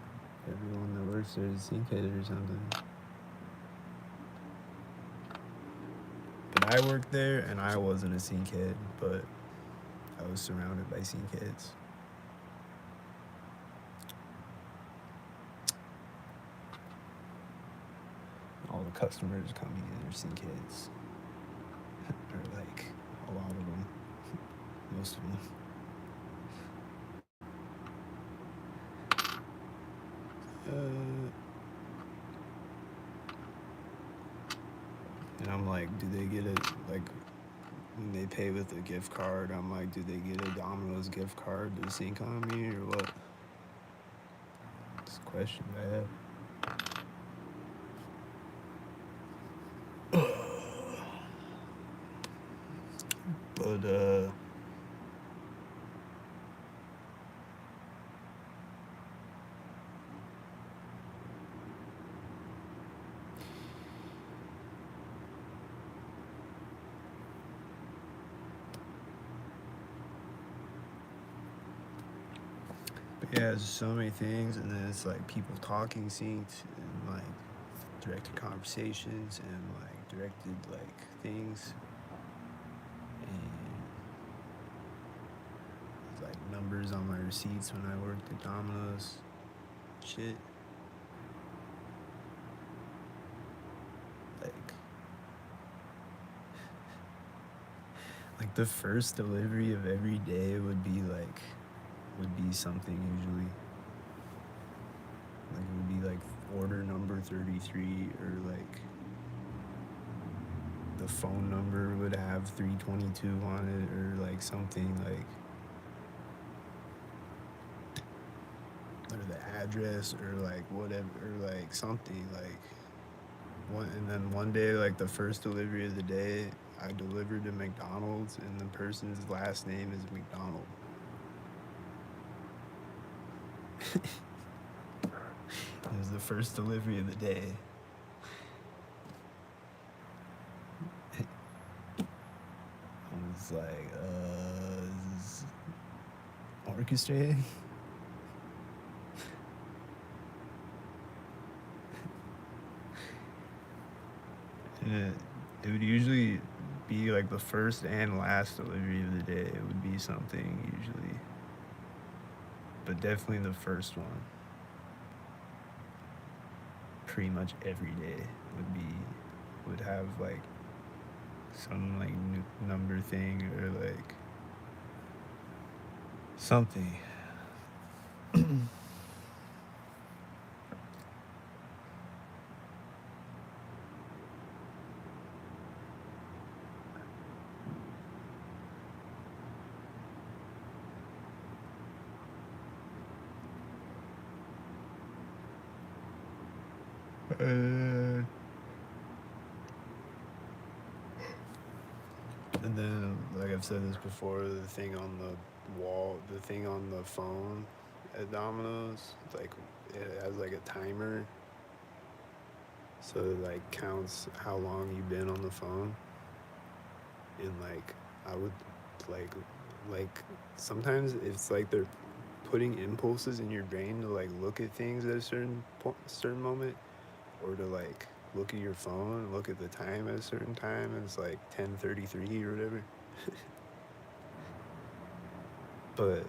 everyone that works there is a sink head or something. But I worked there and I wasn't a sink head, but I was surrounded by sink heads. All the customers coming in are sink heads. Or like a lot of them. Most of them. And I'm like, do they get a, like, when they pay with a gift card, I'm like, do they get a Domino's gift card to sync on me or what? It's a question I have. But, yeah, there's so many things, and then it's like people talking synced, and like directed conversations, and like directed like things, and there's like numbers on my receipts when I worked at Domino's. Shit. Like the first delivery of every day would be something usually. Like it would be like order number 33, or like the phone number would have 322 on it, or like something, like, or the address, or like whatever, or like something like one. And then one day, like the first delivery of the day, I delivered to McDonald's, and the person's last name is McDonald. It was the first delivery of the day. I was like, is this orchestrated? And it would usually be like the first and last delivery of the day. It would be something usually, but definitely the first one. Pretty much every day would have like some like number thing, or like something. And then, like I've said this before, the thing on the wall, the thing on the phone at Domino's, like it has like a timer, so it like counts how long you've been on the phone. And like I would like like sometimes it's like they're putting impulses in your brain to like look at things at a certain moment, or to like look at your phone and look at the time at a certain time, and it's like 10:33 or whatever. But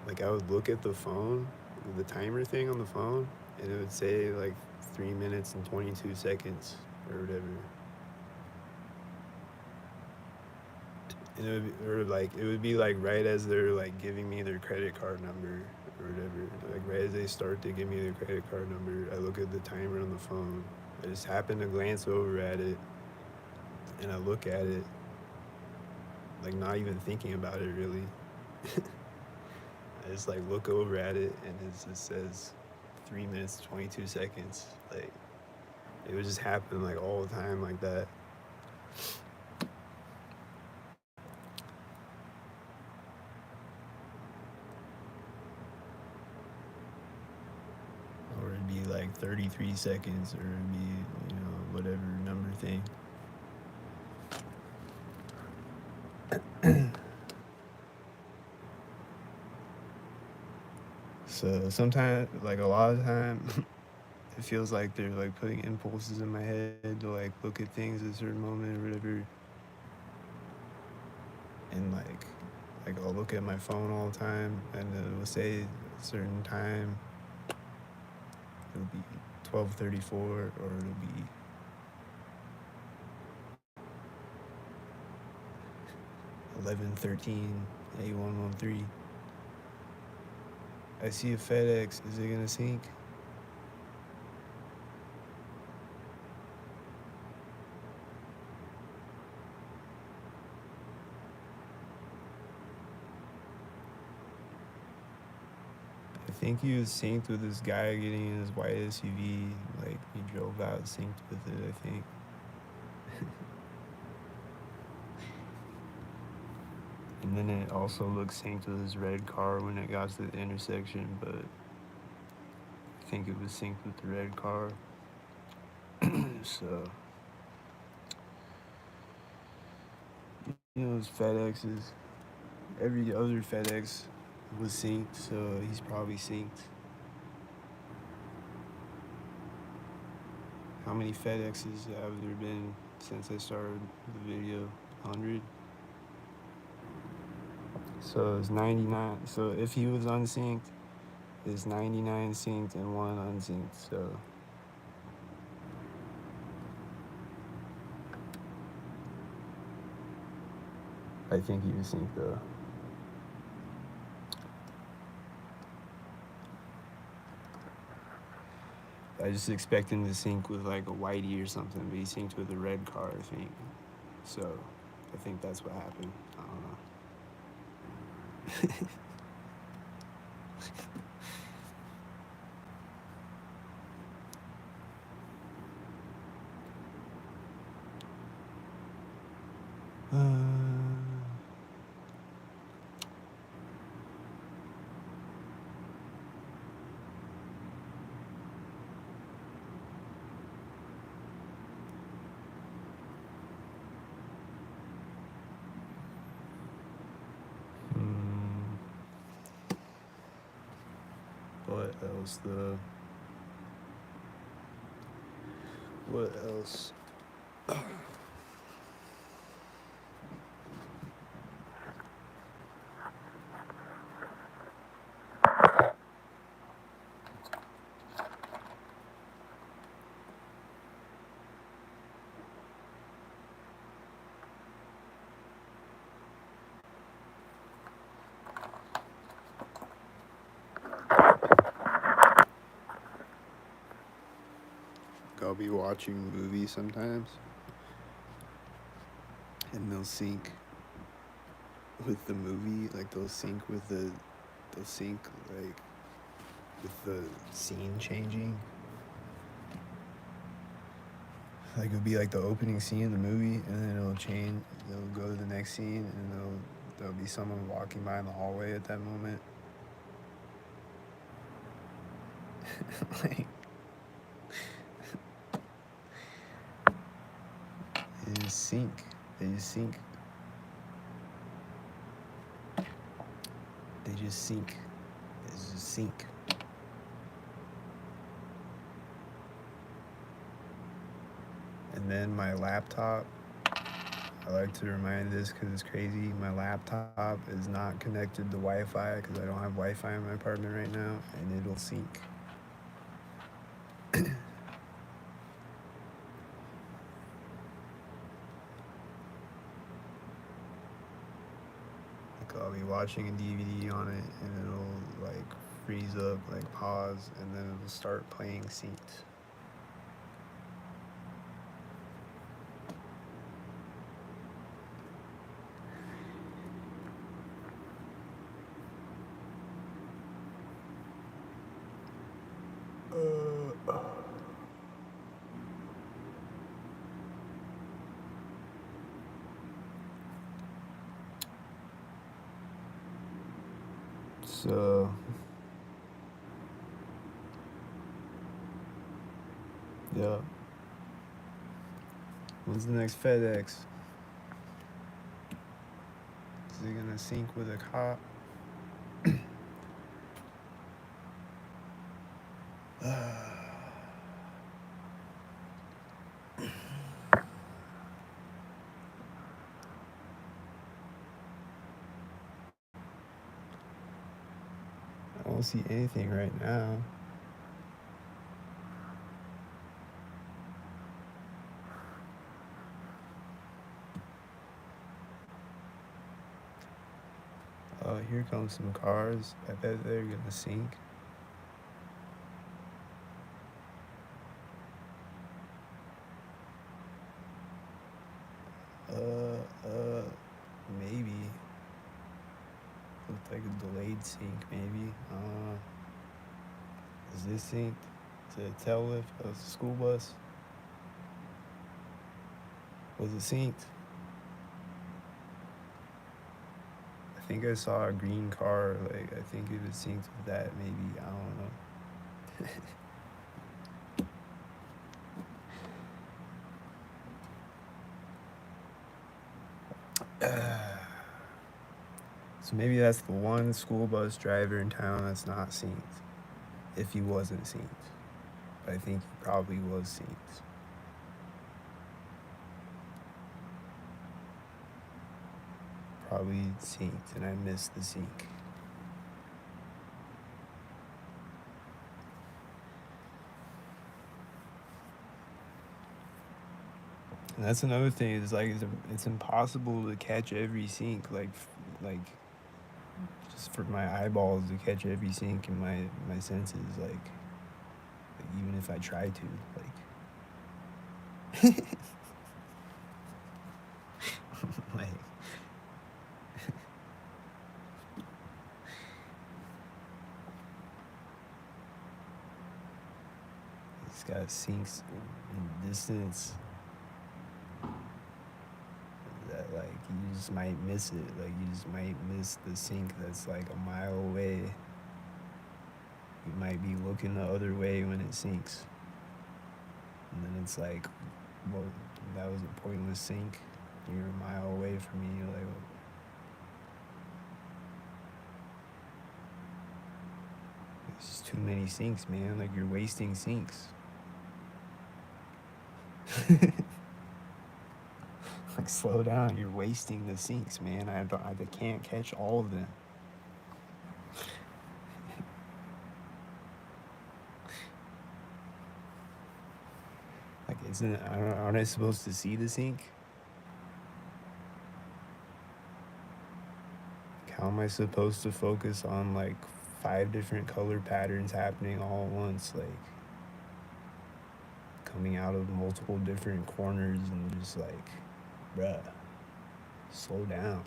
like I would look at the phone, the timer thing on the phone, and it would say like 3 minutes and 22 seconds or whatever. And or like it would be like right as they're like giving me their credit card number or whatever. Like right as they start to give me their credit card number, I look at the timer on the phone. I just happen to glance over at it, and I look at it, like not even thinking about it really. I just like look over at it, and it just says 3 minutes 22 seconds. Like it would just happen like all the time like that. Or it'd be like 33 seconds, or it'd be, whatever number thing. So sometimes, like a lot of time, it feels like they're like putting impulses in my head to like look at things at a certain moment or whatever. And like I'll look at my phone all the time, and it will say a certain time. It'll be 12:34, or it'll be 11:13, A113. I see a FedEx. Is it gonna sink? I think he was synced with this guy getting in his white SUV. Like he drove out synced with it, I think. And then it also looks synced with his red car when it got to the intersection, but I think it was synced with the red car. So, his FedExes, every other FedEx was synced, so he's probably synced. How many FedExes have there been since I started the video? 100? So it's 99. So if he was unsynced, it's 99 synced and 1 unsynced. So I think he was synced though. I just expect him to sync with like a whitey or something, but he synced with a red car, I think. So I think that's what happened. I don't know. What else? What else? I'll be watching movies sometimes, and they'll sync with the movie. Like they'll sync like with the scene changing. Like it'll be like the opening scene of the movie, and then it'll change. It'll go to the next scene, and there'll be someone walking by in the hallway at that moment. Like they just sync. just sink. They just sink. And then my laptop, I like to remind this because it's crazy. My laptop is not connected to Wi-Fi because I don't have Wi-Fi in my apartment right now, and it'll sink. I'll be watching a DVD on it and it'll like freeze up, like pause, and then it'll start playing synced. So yeah. When's the next FedEx? Is it gonna sync with a cop? I don't see anything right now. Oh, here comes some cars. I bet they're gonna sink. Maybe. Looks like a delayed sync, maybe. Is this synced? Is it a tail lift? Oh, it's a school bus. Was it synced? I think I saw a green car. Like, I think it was synced with that, maybe. I don't know. So maybe that's the one school bus driver in town that's not synced. If he wasn't synced. But I think he probably was synced. Probably synced, and I missed the sync. And that's another thing. Is like it's impossible to catch every sync. Like just for my eyeballs to catch every sync in my senses. Like even if I try to, like. Like. It's got syncs in distance that like you just might miss it. Like you just might miss the sync that's like a mile away. You might be looking the other way when it syncs. And then it's like, well, that was a pointless sync. You're a mile away from me. You're like, well, it's just too many syncs, man. Like you're wasting syncs. Like slow down. You're wasting the syncs, man. I can't catch all of them. Like, aren't I supposed to see the sync? Like, how am I supposed to focus on like 5 different color patterns happening all at once, like coming out of multiple different corners and just like, bruh, slow down.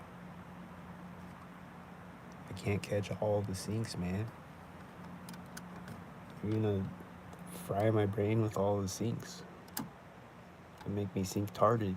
I can't catch all the syncs, man. You're gonna fry my brain with all the syncs and make me sync tarded.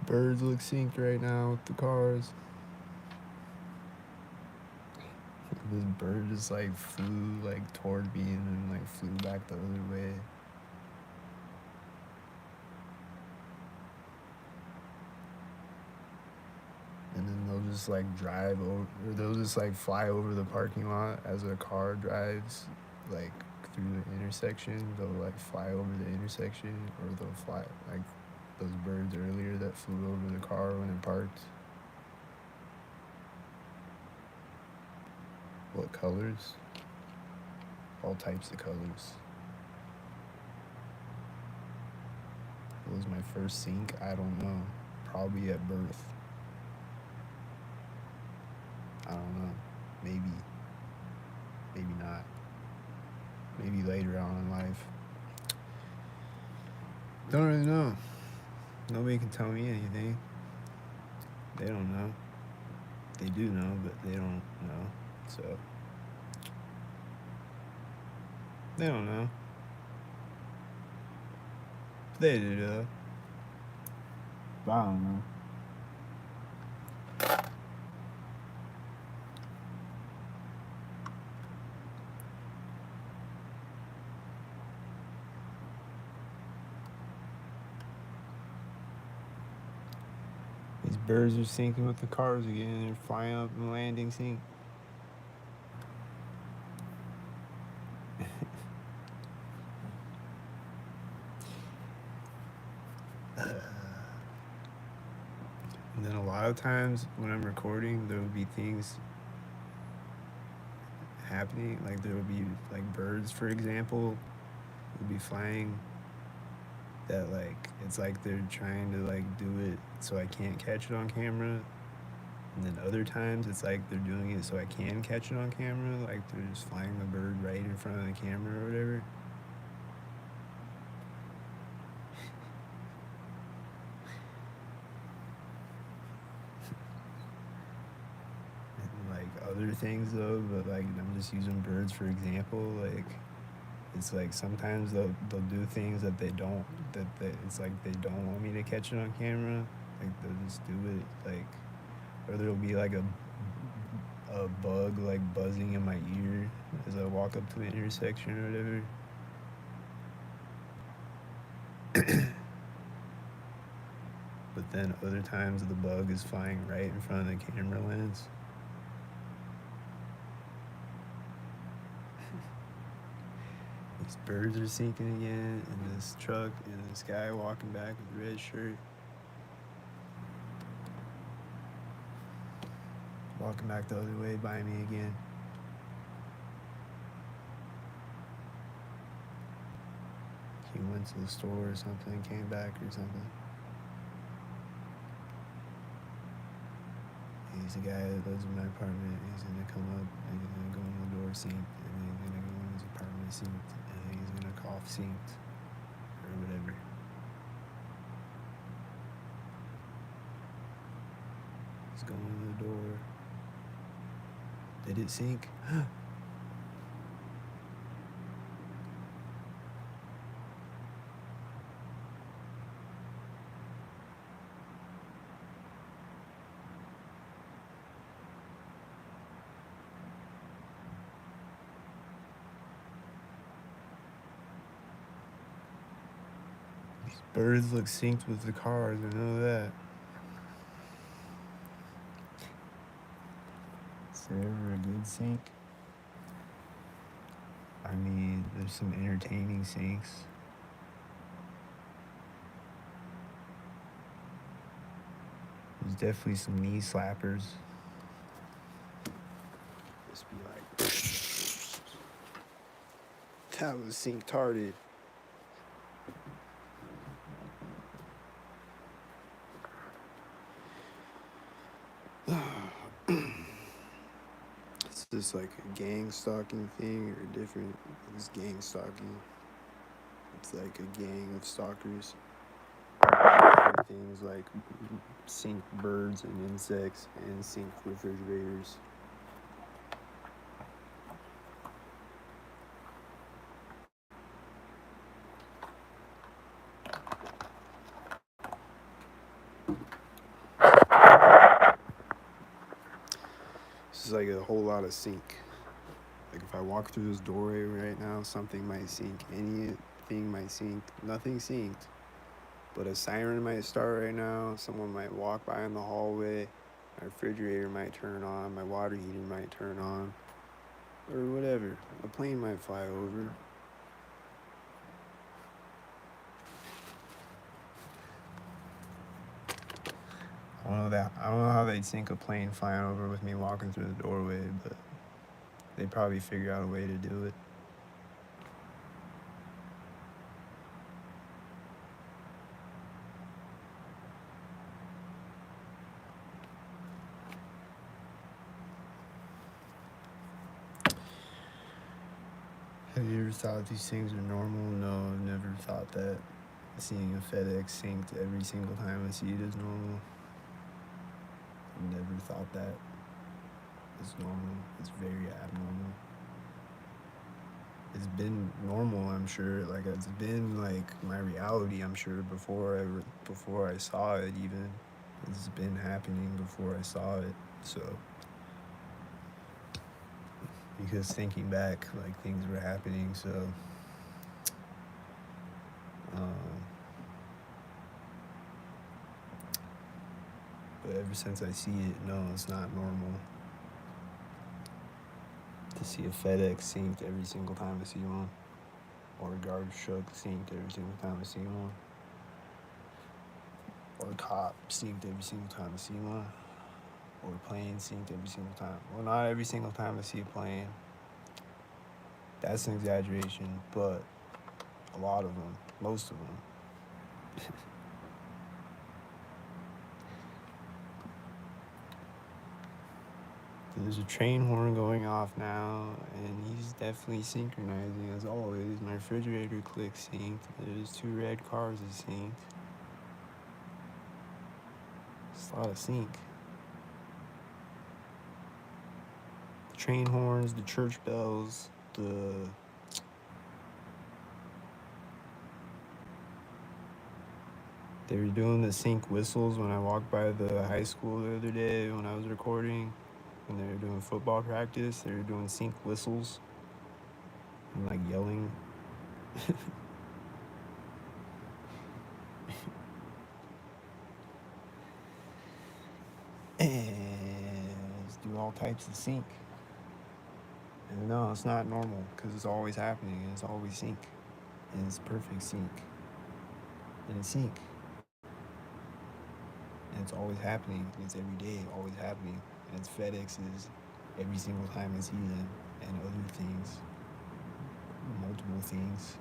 Birds look synced right now with the cars. This bird just like flew like toward me and then like flew back the other way. And then they'll just like drive over, or they'll just like fly over the parking lot as a car drives like through the intersection. They'll like fly over the intersection, or they'll fly like those birds earlier that flew over the car when it parked. What colors? All types of colors. What was my first sync? I don't know. Probably at birth. I don't know. Maybe. Maybe not. Maybe later on in life. Don't really know. Nobody can tell me anything. They don't know. They do know, but they don't know. So they don't know. They do though. But I don't know. These birds are syncing with the cars again. They're flying up and landing sync. And then a lot of times when I'm recording, there will be things happening. Like there will be like birds, for example, will be flying that like it's like they're trying to like do it so I can't catch it on camera. And then other times it's like they're doing it so I can catch it on camera. Like they're just flying the bird right in front of the camera or whatever. Other things though, but like I'm just using birds for example. Like it's like sometimes they'll do things that they don't, it's like they don't want me to catch it on camera. Like they'll just do it like, or there'll be like a bug like buzzing in my ear as I walk up to the intersection or whatever. But then other times the bug is flying right in front of the camera lens. These birds are sinking again, and this truck, and this guy walking back with a red shirt. Walking back the other way by me again. He went to the store or something, came back or something. He's the guy that lives in my apartment. He's gonna come up and he's gonna go in the door synced, and then he's gonna go in his apartment synced, and then he's gonna cough synced, or whatever. He's going to the door. Did it sync? Birds look synced with the cars, I know that. Is there ever a good sync? I mean, there's some entertaining syncs. There's definitely some knee slappers. Just be like, that was sync-tarded. Is this like a gang stalking thing or different? It's gang stalking. It's like a gang of stalkers. Things like sink birds and insects and sink refrigerators. whole lot of sync. Like if I walk through this doorway right now, something might sync. Anything might sync. Nothing synced. But a siren might start right now. Someone might walk by in the hallway. My refrigerator might turn on. My water heater might turn on. Or whatever. A plane might fly over. I don't know how they'd sync a plane flying over with me walking through the doorway, but they'd probably figure out a way to do it. Have you ever thought these things are normal? No, I've never thought that. Seeing a FedEx synced every single time I see it is normal. I've never thought that is normal. It's very abnormal. It's been normal, I'm sure. Like it's been like my reality, I'm sure, before I saw it even. It's been happening before I saw it. So because thinking back, like things were happening, so but ever since I see it, no, it's not normal to see a FedEx synced every single time I see one, or a garbage truck synced every single time I see one, or a cop synced every single time I see one, or a plane synced every single time. Well, not every single time I see a plane. That's an exaggeration, but a lot of them, most of them. There's a train horn going off now, and he's definitely synchronizing as always. My refrigerator clicks synced. There's 2 red cars is synced. It's a lot of sync. The train horns, the church bells, they were doing the sync whistles when I walked by the high school the other day when I was recording. When they were doing football practice, they were doing sync whistles and like yelling. And just do all types of sync. And no, it's not normal because it's always happening and it's always sync. And it's perfect sync. And it's sync. And it's always happening. And it's every day, always happening. And it's FedEx's every single time I see them, and other things, multiple things,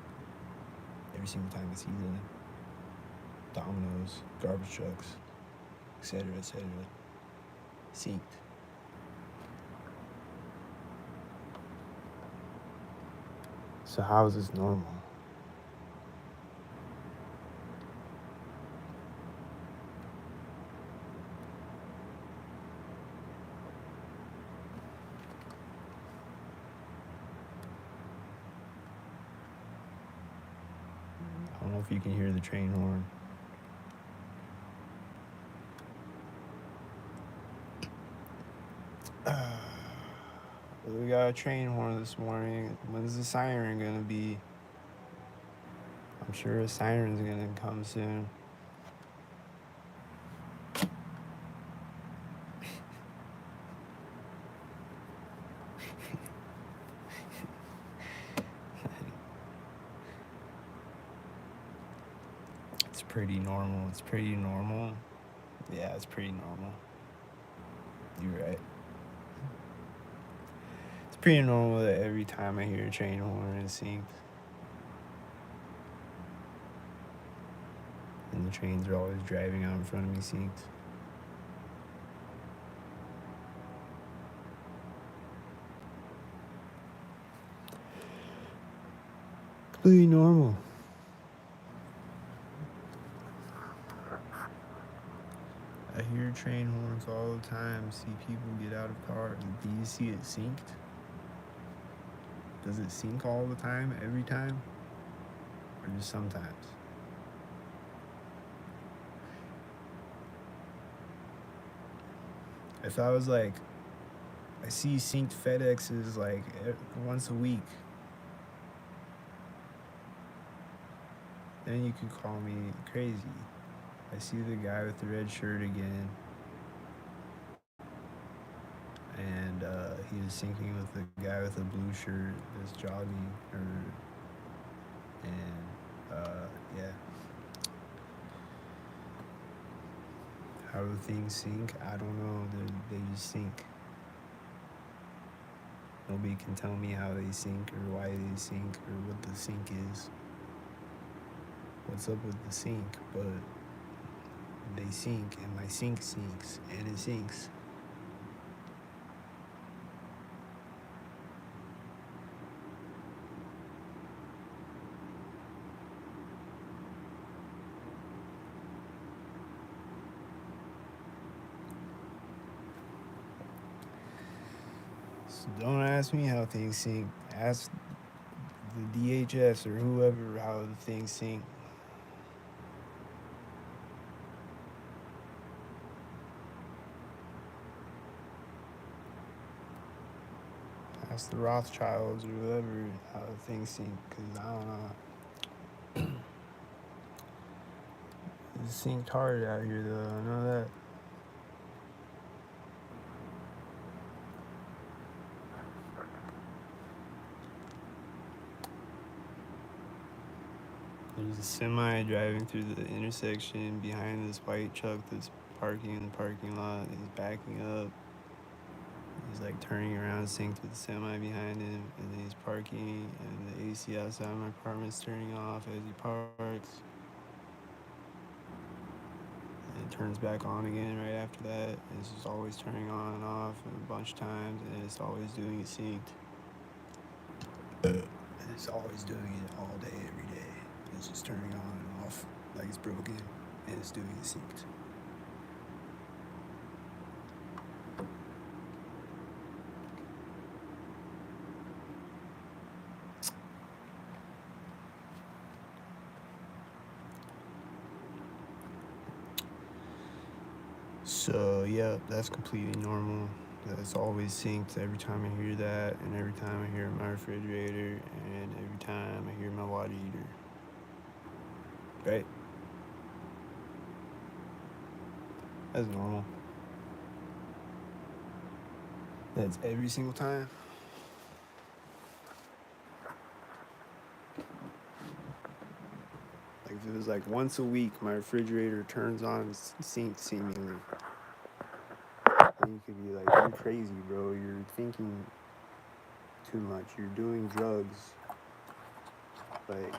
every single time I see them. Dominoes, garbage trucks, etc., etc. Synced. So how is this normal? I don't know if you can hear the train horn. We got a train horn this morning. When's the siren gonna be? I'm sure a siren's gonna come soon. It's pretty normal. It's pretty normal. Yeah, it's pretty normal. You're right. It's pretty normal that every time I hear a train horn it's synced. And the trains are always driving out in front of me synced. Completely normal. I hear train horns all the time, see people get out of cars. Do you see it synced? Does it sync all the time, every time? Or just sometimes? If I was like I see synced FedExes like once a week. Then you could call me crazy. I see the guy with the red shirt again. And he was syncing with the guy with the blue shirt that's jogging. Yeah. How do things sync? I don't know. They just sync. Nobody can tell me how they sync or why they sync or what the sync is. What's up with the sync? But they sync, and my sync syncs, and it syncs. So don't ask me how things sync. Ask the DHS or whoever how the things sync. Ask the Rothschilds or whoever how the things sync, because I don't know. It's synced hard out here though, I know that. There's a semi driving through the intersection behind this white truck that's parking in the parking lot. He's backing up. He's like turning around, synced with the semi behind him, and then he's parking, and the AC outside my apartment's turning off as he parks. And it turns back on again right after that. It's just always turning on and off a bunch of times, and it's always doing it synced. And it's always doing it all day, every day. It's just turning on and off like it's broken, and it's doing it synced. So yeah, that's completely normal. That's always synced every time I hear that, and every time I hear my refrigerator, and every time I hear my water heater. Right? That's normal. That's every single time. Like if it was like once a week, my refrigerator turns on and syncs seemingly. And you could be like, you're crazy, bro. You're thinking too much. You're doing drugs. Like,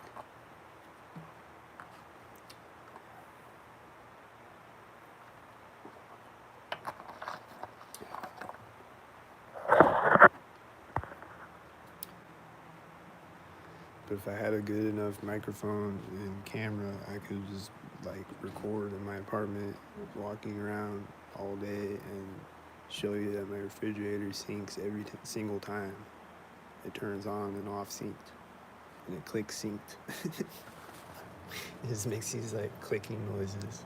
but if I had a good enough microphone and camera, I could just like record in my apartment, walking around all day, and show you that my refrigerator syncs every single time. It turns on and off synced, and it clicks synced. It just makes these like clicking noises.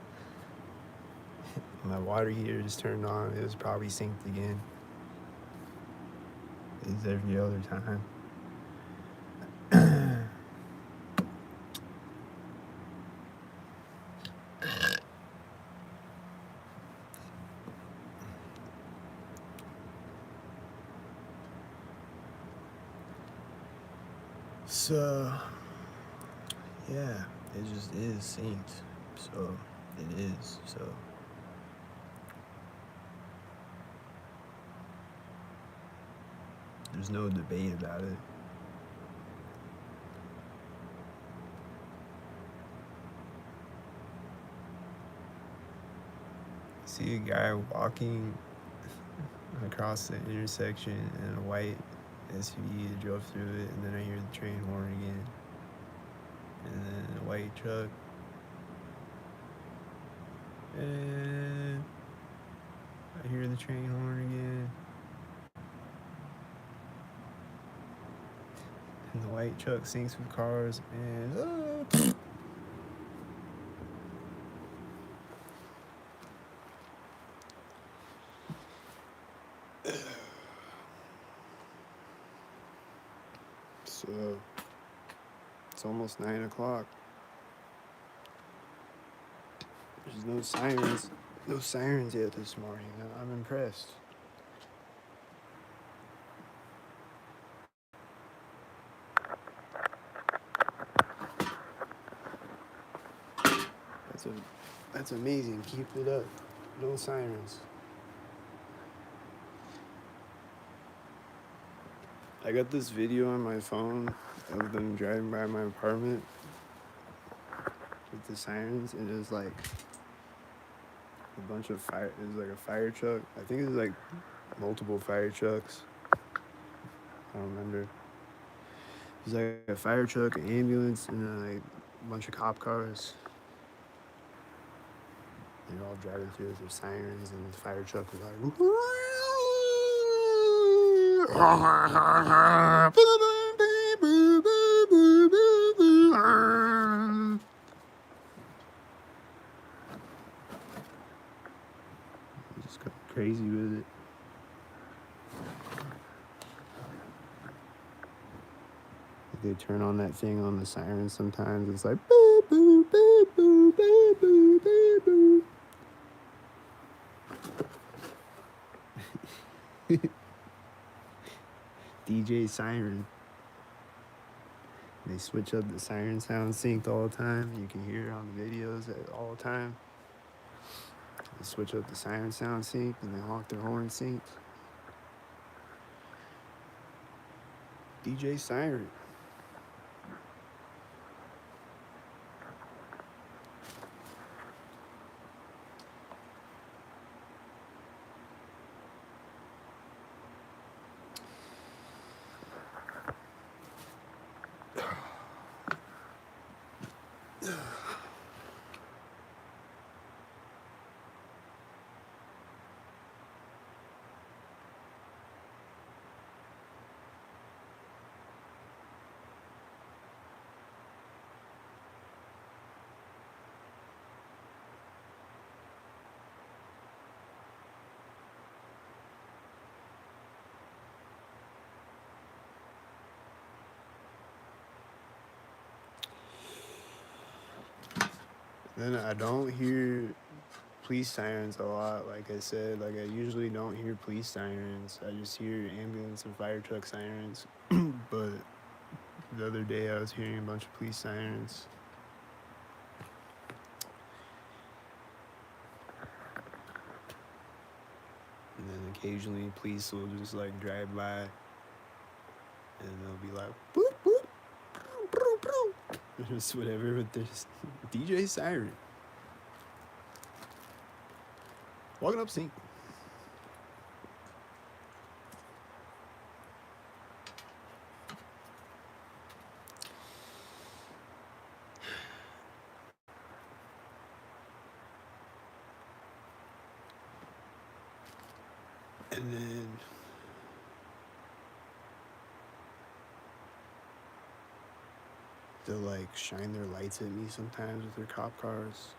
My water heater just turned on. It was probably synced again. It's every other time. So, yeah, it just is synced. So, it is. So, there's no debate about it. See a guy walking across the intersection in a white SUV that drove through it, and then I hear the train horn again, and then a white truck, and I hear the train horn again, and the white truck syncs with cars, and So it's almost 9 o'clock. There's no sirens yet this morning. I'm impressed. That's amazing. Keep it up. No sirens. I got this video on my phone of them driving by my apartment with the sirens, and it was like a bunch of fire. It was like a fire truck. I think it was like multiple fire trucks. I don't remember. It was like a fire truck, an ambulance, and then like a bunch of cop cars. They're all driving through with their sirens, and the fire truck was like. Just go crazy with it. They turn on that thing on the siren sometimes. It's like boo boo boo boo boo boo boo boo. DJ siren. They switch up the siren sound synced all the time. You can hear it on the videos all the time. They switch up the siren sound synced and they honk their horn synced. DJ siren. Then I don't hear police sirens a lot. Like I said, like I usually don't hear police sirens. I just hear ambulance and fire truck sirens. But the other day I was hearing a bunch of police sirens. And then occasionally police will just like drive by and they'll be like, boop, boop, boop, boop. Just whatever, but there's DJ siren. Walking up sync. And then they'll like shine their lights at me sometimes with their cop cars.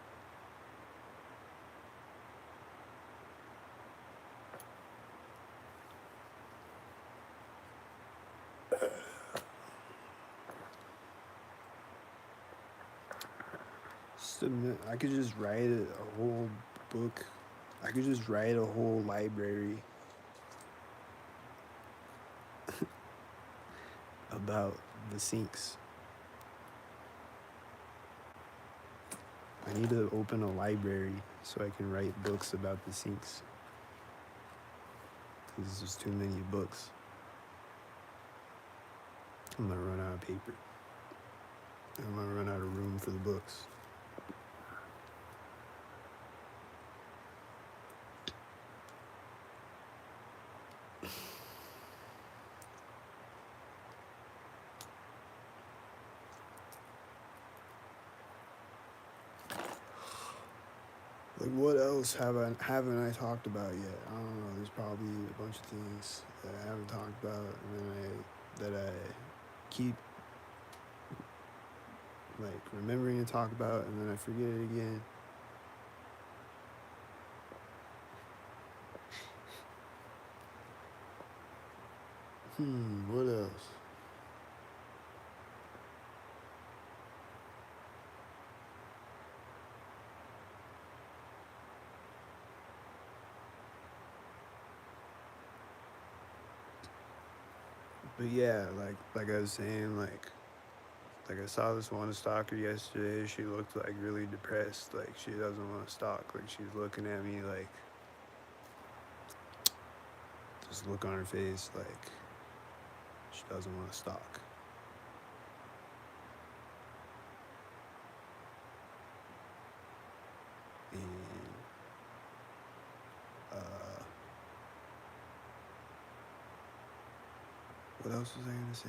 I could just write a whole book. I could just write a whole library about the sinks. I need to open a library so I can write books about the sinks. Because there's just too many books. I'm gonna run out of paper. I'm gonna run out of room for the books. Like what else haven't I talked about yet? I don't know. There's probably a bunch of things that I haven't talked about, and that I keep like remembering to talk about, and then I forget it again. What else? But yeah, like I was saying, like I saw this one stalker yesterday. She looked like really depressed. Like she doesn't want to stalk. Like she's looking at me like just look on her face like she doesn't want to stalk. And uh, what else was I gonna say?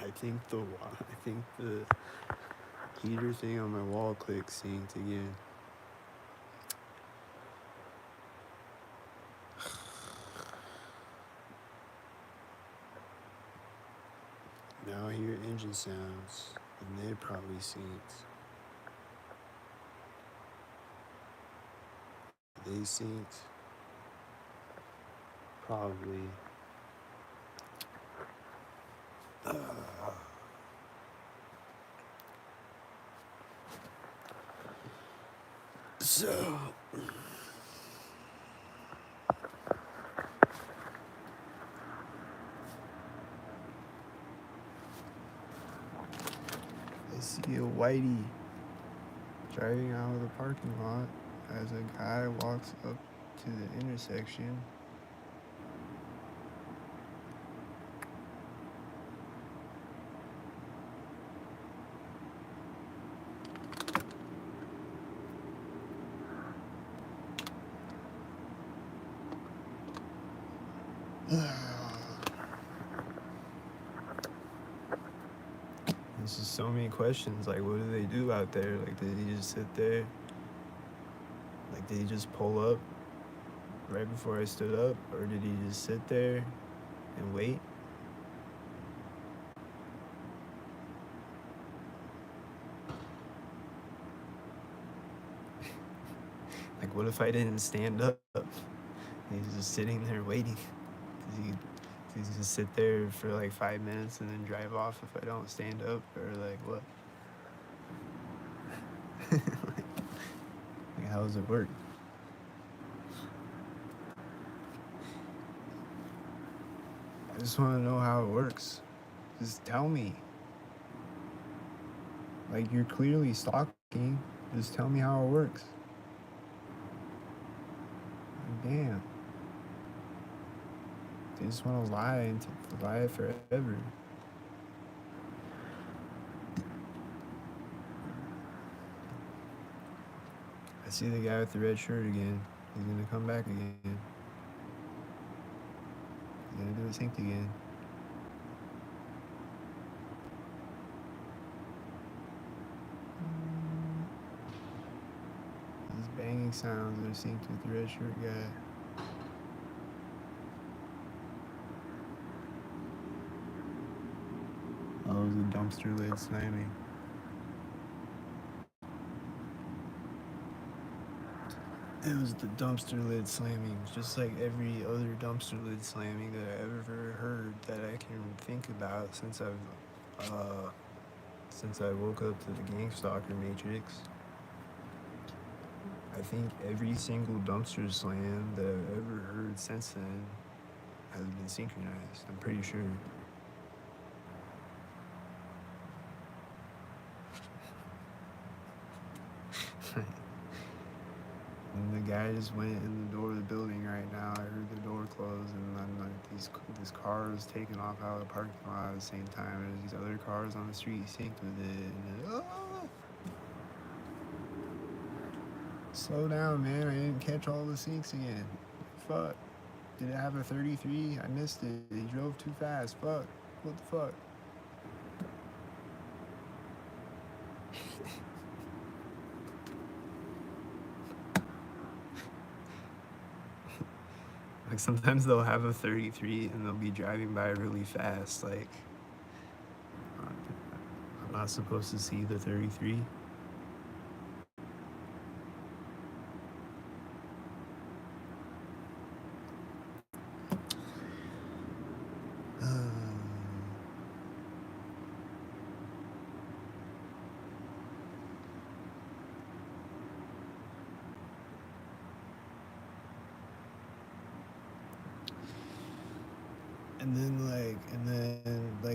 I think the heater thing on my wall click synced again. Now I hear engine sounds, and they probably synced. They synced. Probably. Uh, so I see a whitey driving out of the parking lot as a guy walks up to the intersection. There's just so many questions. Like, what do they do out there? Like, did he just sit there? Like, did he just pull up right before I stood up? Or did he just sit there and wait? Like, what if I didn't stand up? He's just sitting there waiting. Does he just sit there for like 5 minutes and then drive off if I don't stand up? Or like, what? Like, how does it work? I just want to know how it works. Just tell me. Like, you're clearly stalking. Just tell me how it works. Like, damn. They just want to lie and lie forever. I see the guy with the red shirt again. He's gonna come back again. He's gonna do his sync again. These banging sounds are synced with the red shirt guy. Oh, it was a dumpster lid slamming. It was the dumpster lid slamming, just like every other dumpster lid slamming that I ever heard that I can think about since I woke up to the Gang Stalker Matrix. I think every single dumpster slam that I've ever heard since then has been synchronized. I'm pretty sure. And the guy just went in the door of the building right now. I heard the door close, and then like this car was taking off out of the parking lot at the same time. And these other cars on the street synced with it. And slow down, man! I didn't catch all the syncs again. Fuck. Did it have a 33? I missed it. He drove too fast. Fuck. What the fuck? Like sometimes they'll have a 33 and they'll be driving by really fast. Like, I'm not supposed to see the 33.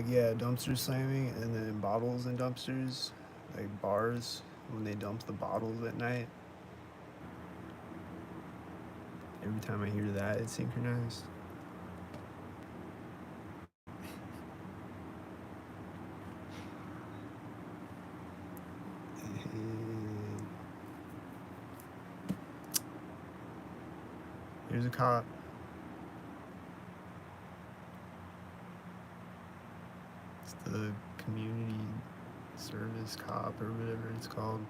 Yeah, dumpster slamming, and then bottles in dumpsters, like bars, when they dump the bottles at night. Every time I hear that, it's synchronized. Here's a cop. It's the community service cop or whatever it's called.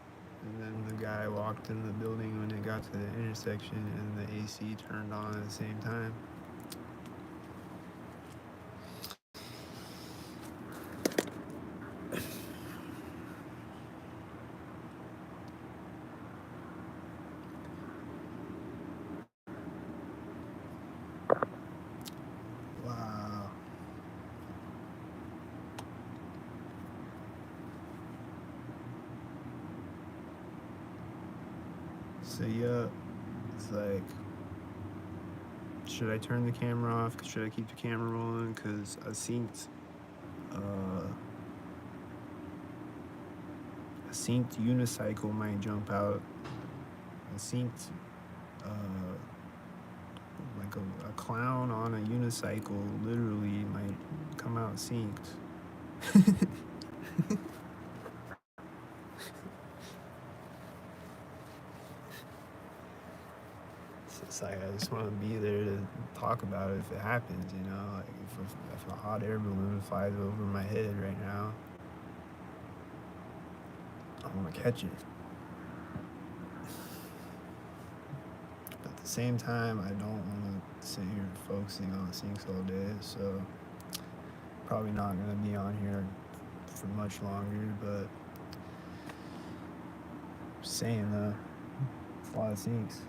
And then the guy walked in the building when it got to the intersection and the AC turned on at the same time. Wow. So yeah, it's like, should I turn the camera off? Should I keep the camera rolling? Because a synced unicycle might jump out. A synced like a clown on a unicycle literally might come out synced. It's like I just want to be there to talk about it if it happens, you know. Like if a hot air balloon flies over my head right now, I want to catch it. But at the same time, I don't want to sit here focusing on sinks all day, so probably not going to be on here for much longer, but just saying though, it's a lot of sinks.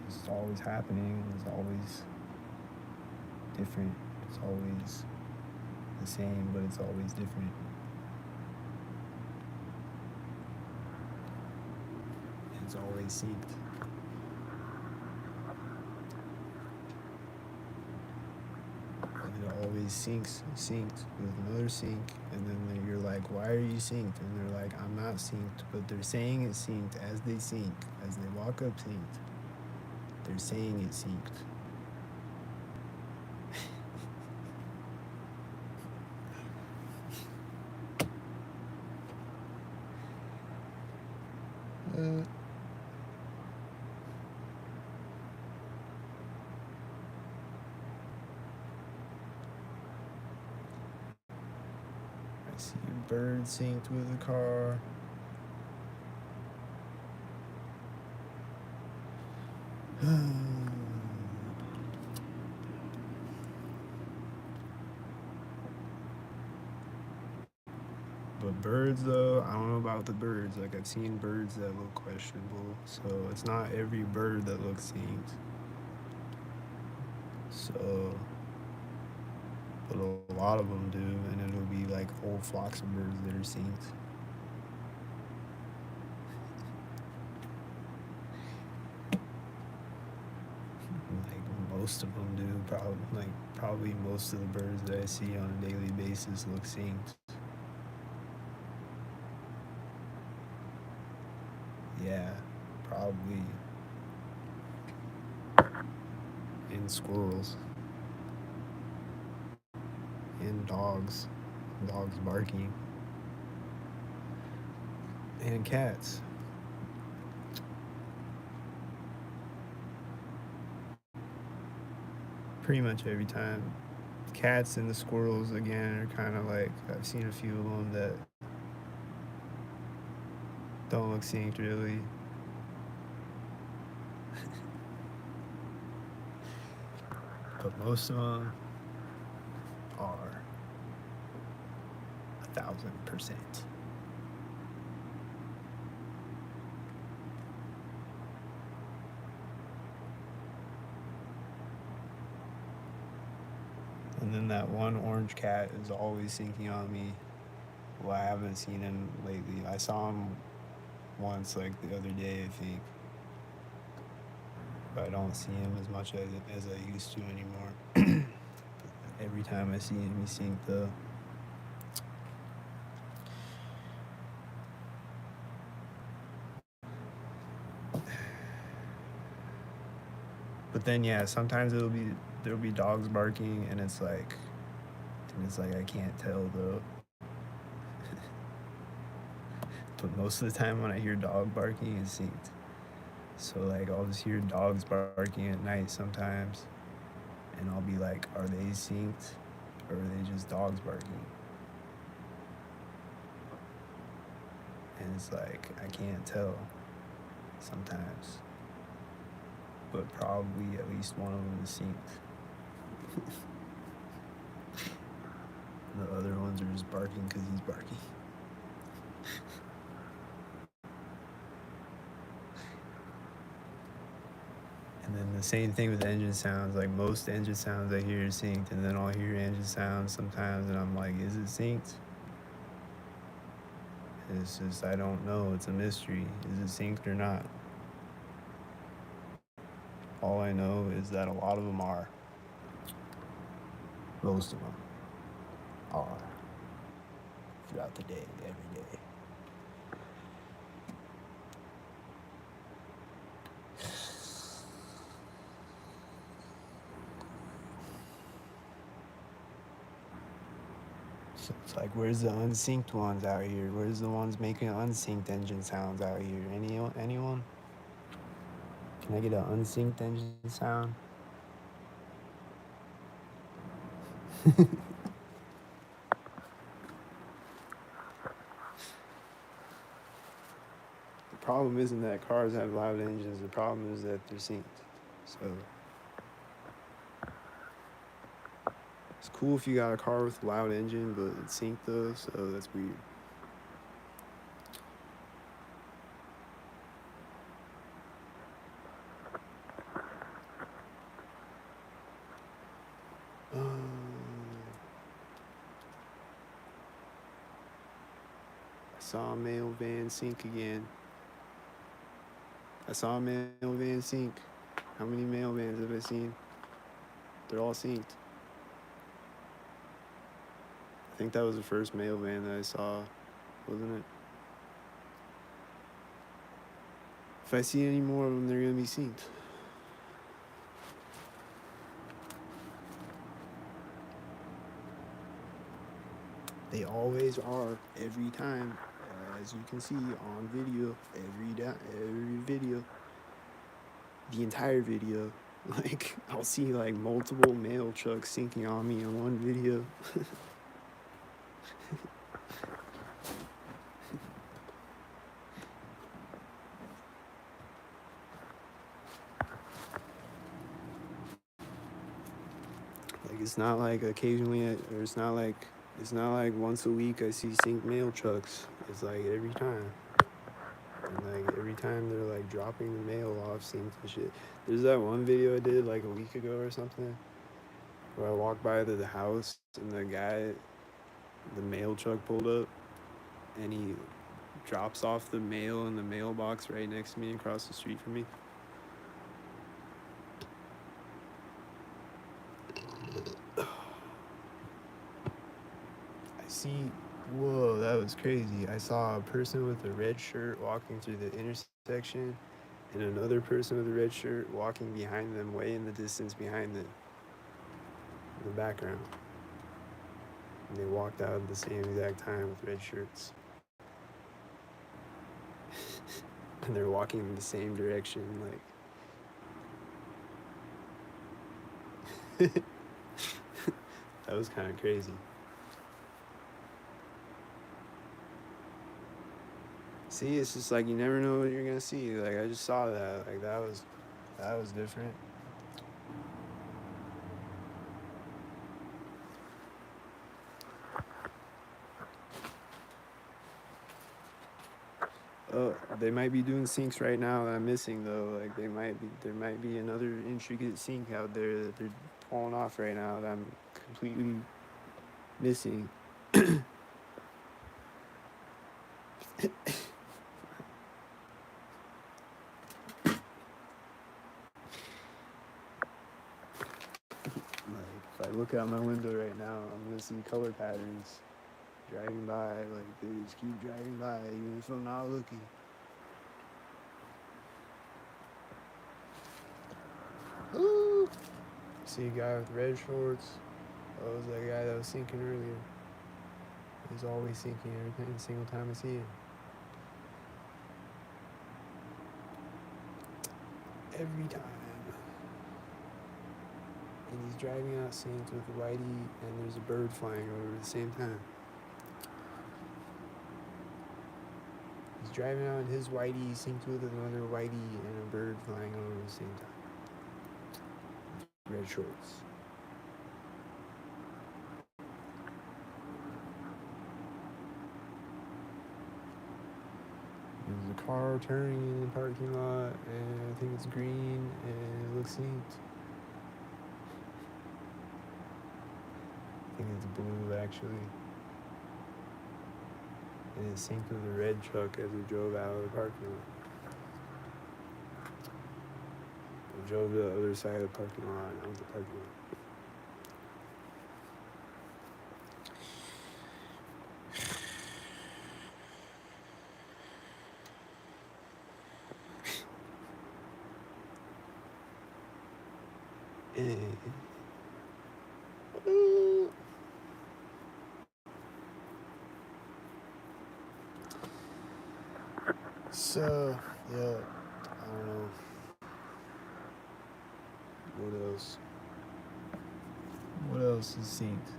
It's always happening, it's always different, it's always the same, but it's always different. It's always synced. And it always synced with another sync, and then you're like, why are you synced? And they're like, I'm not synced, but they're saying it's synced as they sync, as they walk up synced. They're saying it's synced. I see a bird synced with a car. But birds though, I don't know about the birds. Like I've seen birds that look questionable, so it's not every bird that looks synced. So, but a lot of them do, and it'll be like whole flocks of birds that are synced. Like most of them do, probably most of the birds that I see on a daily basis look synced. Yeah, probably. And squirrels. And dogs. Dogs barking. And cats. pretty much every time. Cats and the squirrels again are kind of like, I've seen a few of them that don't look synced really. But most of them are 1,000%. And then that one orange cat is always syncing on me. Well, I haven't seen him lately. I saw him once, like the other day, I think. But I don't see him as much as I used to anymore. Every time I see him, he's synced though. But then yeah, sometimes there'll be dogs barking, and it's like I can't tell though. But most of the time when I hear dog barking, it's synced. So like I'll just hear dogs barking at night sometimes, and I'll be like, are they synced or are they just dogs barking? And it's like I can't tell sometimes. But probably at least one of them is synced. The other ones are just barking because he's barking. And then the same thing with engine sounds. Like most engine sounds I hear is synced, and then I'll hear engine sounds sometimes, and I'm like, is it synced? And it's just, I don't know. It's a mystery. Is it synced or not? All I know is that a lot of them are. Most of them are. Throughout the day, every day. So it's like, where's the unsynced ones out here? Where's the ones making unsynced engine sounds out here? Anyone? Can I get an unsynced engine sound? The problem isn't that cars have loud engines. The problem is that they're synced. So it's cool if you got a car with a loud engine, but it's synced though, so that's weird. I saw a mail van sync again. I saw a mail van sync. How many mail vans have I seen? They're all synced. I think that was the first mail van that I saw, wasn't it? If I see any more of them, they're gonna be synced. They always are, every time, as you can see on video, every video, the entire video. Like, I'll see like multiple mail trucks syncing on me in one video. Like, it's not like occasionally, or it's not like once a week I see synced mail trucks. It's like every time. And like every time they're like dropping the mail off synced and shit. There's that one video I did like a week ago or something, where I walked by the house and the mail truck pulled up, and he drops off the mail in the mailbox right next to me across the street from me. Whoa, that was crazy. I saw a person with a red shirt walking through the intersection, and another person with a red shirt walking behind them, way in the distance behind them, in the background. And they walked out at the same exact time with red shirts. And they're walking in the same direction, like. That was kind of crazy. See, it's just like you never know what you're gonna see. Like I just saw that. Like that was different. They might be doing syncs right now that I'm missing though. Like there might be another intricate sync out there that they're pulling off right now that I'm completely missing. Like if I look out my window right now, I'm gonna see color patterns driving by. Like they just keep driving by even if I'm not looking. Ooh. See a guy with red shorts. That was that guy that was sinking earlier. He's always sinking every single time I see him. Every time. And he's driving out synced with a whitey and there's a bird flying over at the same time. He's driving out in his whitey synced with another whitey and a bird flying over at the same time. Red shorts. There's a car turning in the parking lot and I think it's green and it looks synced. I think it's blue actually. And it synced with the red truck as we drove out of the parking lot. We drove to the other side of the parking lot, out of the parking lot. So, yeah, I don't know. What else? What else is synced?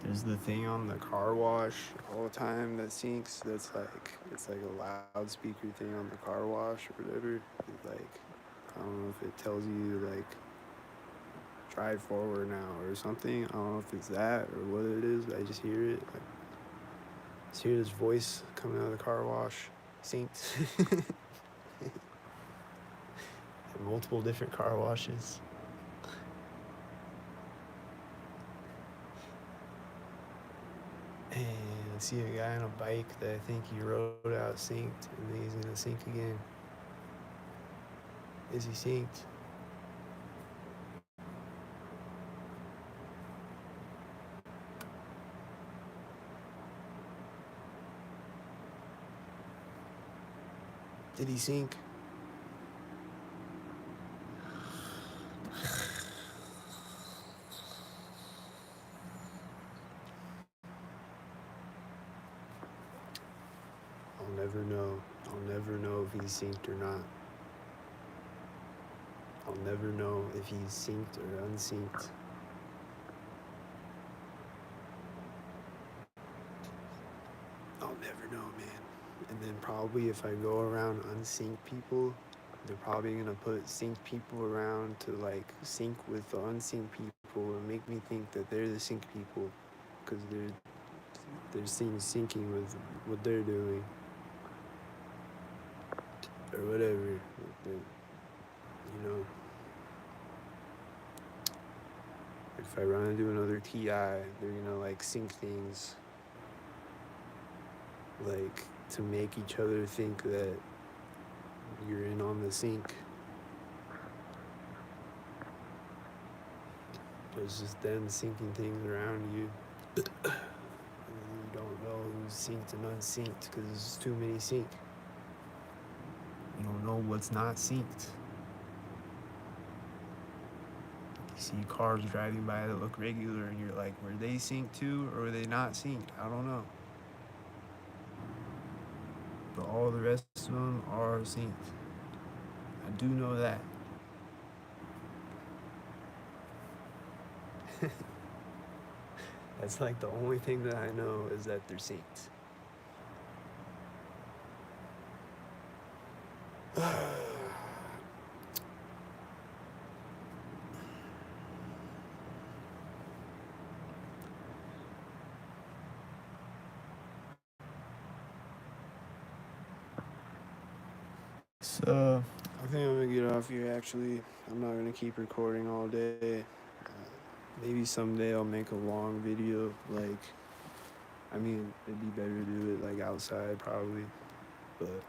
There's the thing on the car wash all the time that syncs. That's like, it's like a loudspeaker thing on the car wash or whatever. It's like, I don't know if it tells you like drive forward now or something. I don't know if it's that or what it is, but I just hear it. Like, I just hear this voice coming out of the car wash, synced. Multiple different car washes. And I see a guy on a bike that I think he rode out synced, and then he's gonna sync again. Is he synced? Did he sync? I'll never know. I'll never know if he's synced or not. I'll never know if he's synced or unsynced. I'll never know, man. And then probably if I go around unsynced people, they're probably gonna put synced people around to like sync with the unsynced people and make me think that they're the synced people because they're syncing with what they're doing or whatever. You know, if I run into another TI, they're gonna like sync things like to make each other think that you're in on the sync. It's just them syncing things around you. And you don't know who's synced and unsynced because there's too many sync. You don't know what's not synced. You see cars driving by that look regular and you're like, were they synced too or were they not synced? I don't know. But all the rest of them are synced. I do know that. That's like the only thing that I know is that they're synced. So I think I'm gonna get off here. Actually, I'm not gonna keep recording all day. Maybe someday I'll make a long video. Like, I mean, it'd be better to do it like outside probably, but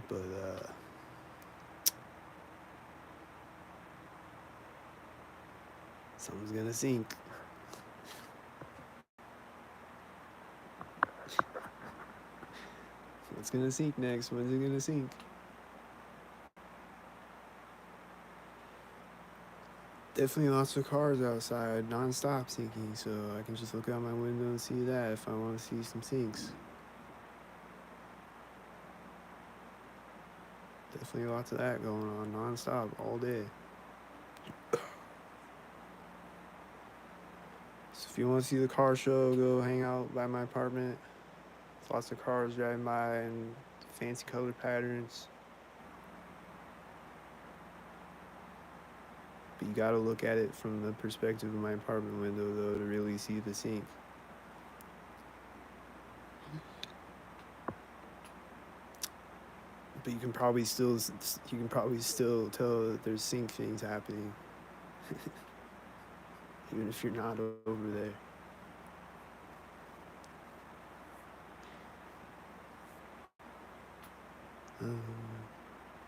but something's gonna sink. What's gonna sink next? When's it gonna sink? Definitely lots of cars outside, non-stop sinking, so I can just look out my window and see that if I want to see some sinks. Definitely lots of that going on, non-stop, all day. So if you want to see the car show, go hang out by my apartment. Lots of cars driving by and fancy color patterns. But you gotta look at it from the perspective of my apartment window, though, to really see the sink. But you can probably still tell that there's sink things happening, even if you're not over there.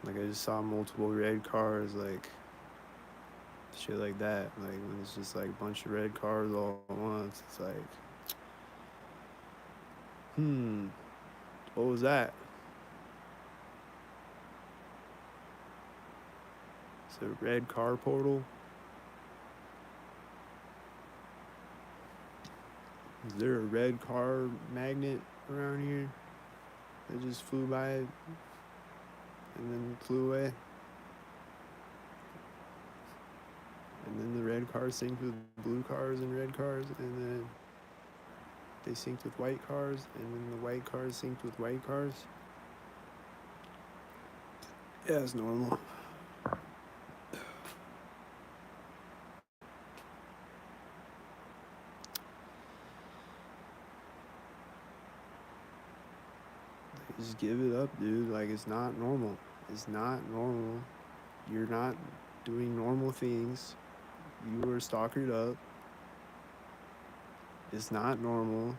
Like I just saw multiple red cars, like shit like that. Like when it's just like a bunch of red cars all at once, it's like, what was that? Is it a red car portal? Is there a red car magnet around here that just flew by and then flew away? And then the red cars synced with blue cars and red cars, and then they synced with white cars, and then the white cars synced with white cars. Yeah, it's normal. Just give it up, dude. Like, it's not normal. It's not normal. You're not doing normal things. You were stalkered up. It's not normal.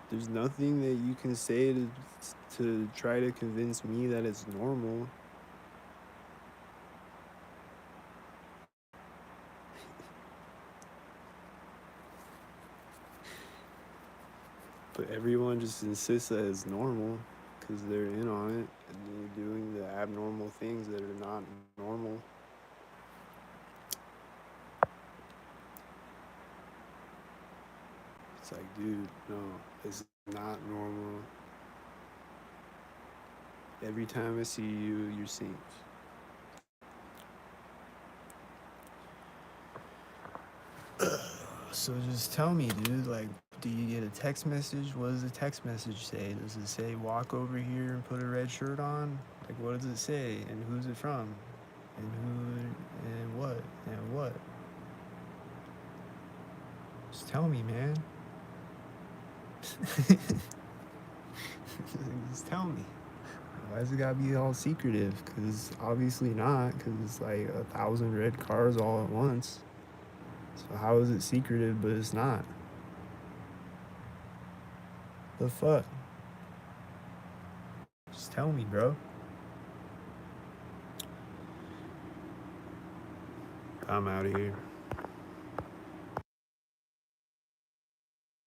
There's nothing that you can say to try to convince me that it's normal. But everyone just insists that it's normal because they're in on it and they're doing the abnormal things that are not normal. It's like, dude, no, it's not normal. Every time I see you, you're synced. So just tell me, dude, like, do you get a text message? What does the text message say? Does it say walk over here and put a red shirt on? Like, what does it say? And who's it from? And who and what? And what? Just tell me, man. Just tell me. Why does it gotta be all secretive? Because obviously not, because it's like 1,000 red cars all at once. So how is it secretive, but it's not? The fuck? Just tell me, bro. I'm out of here.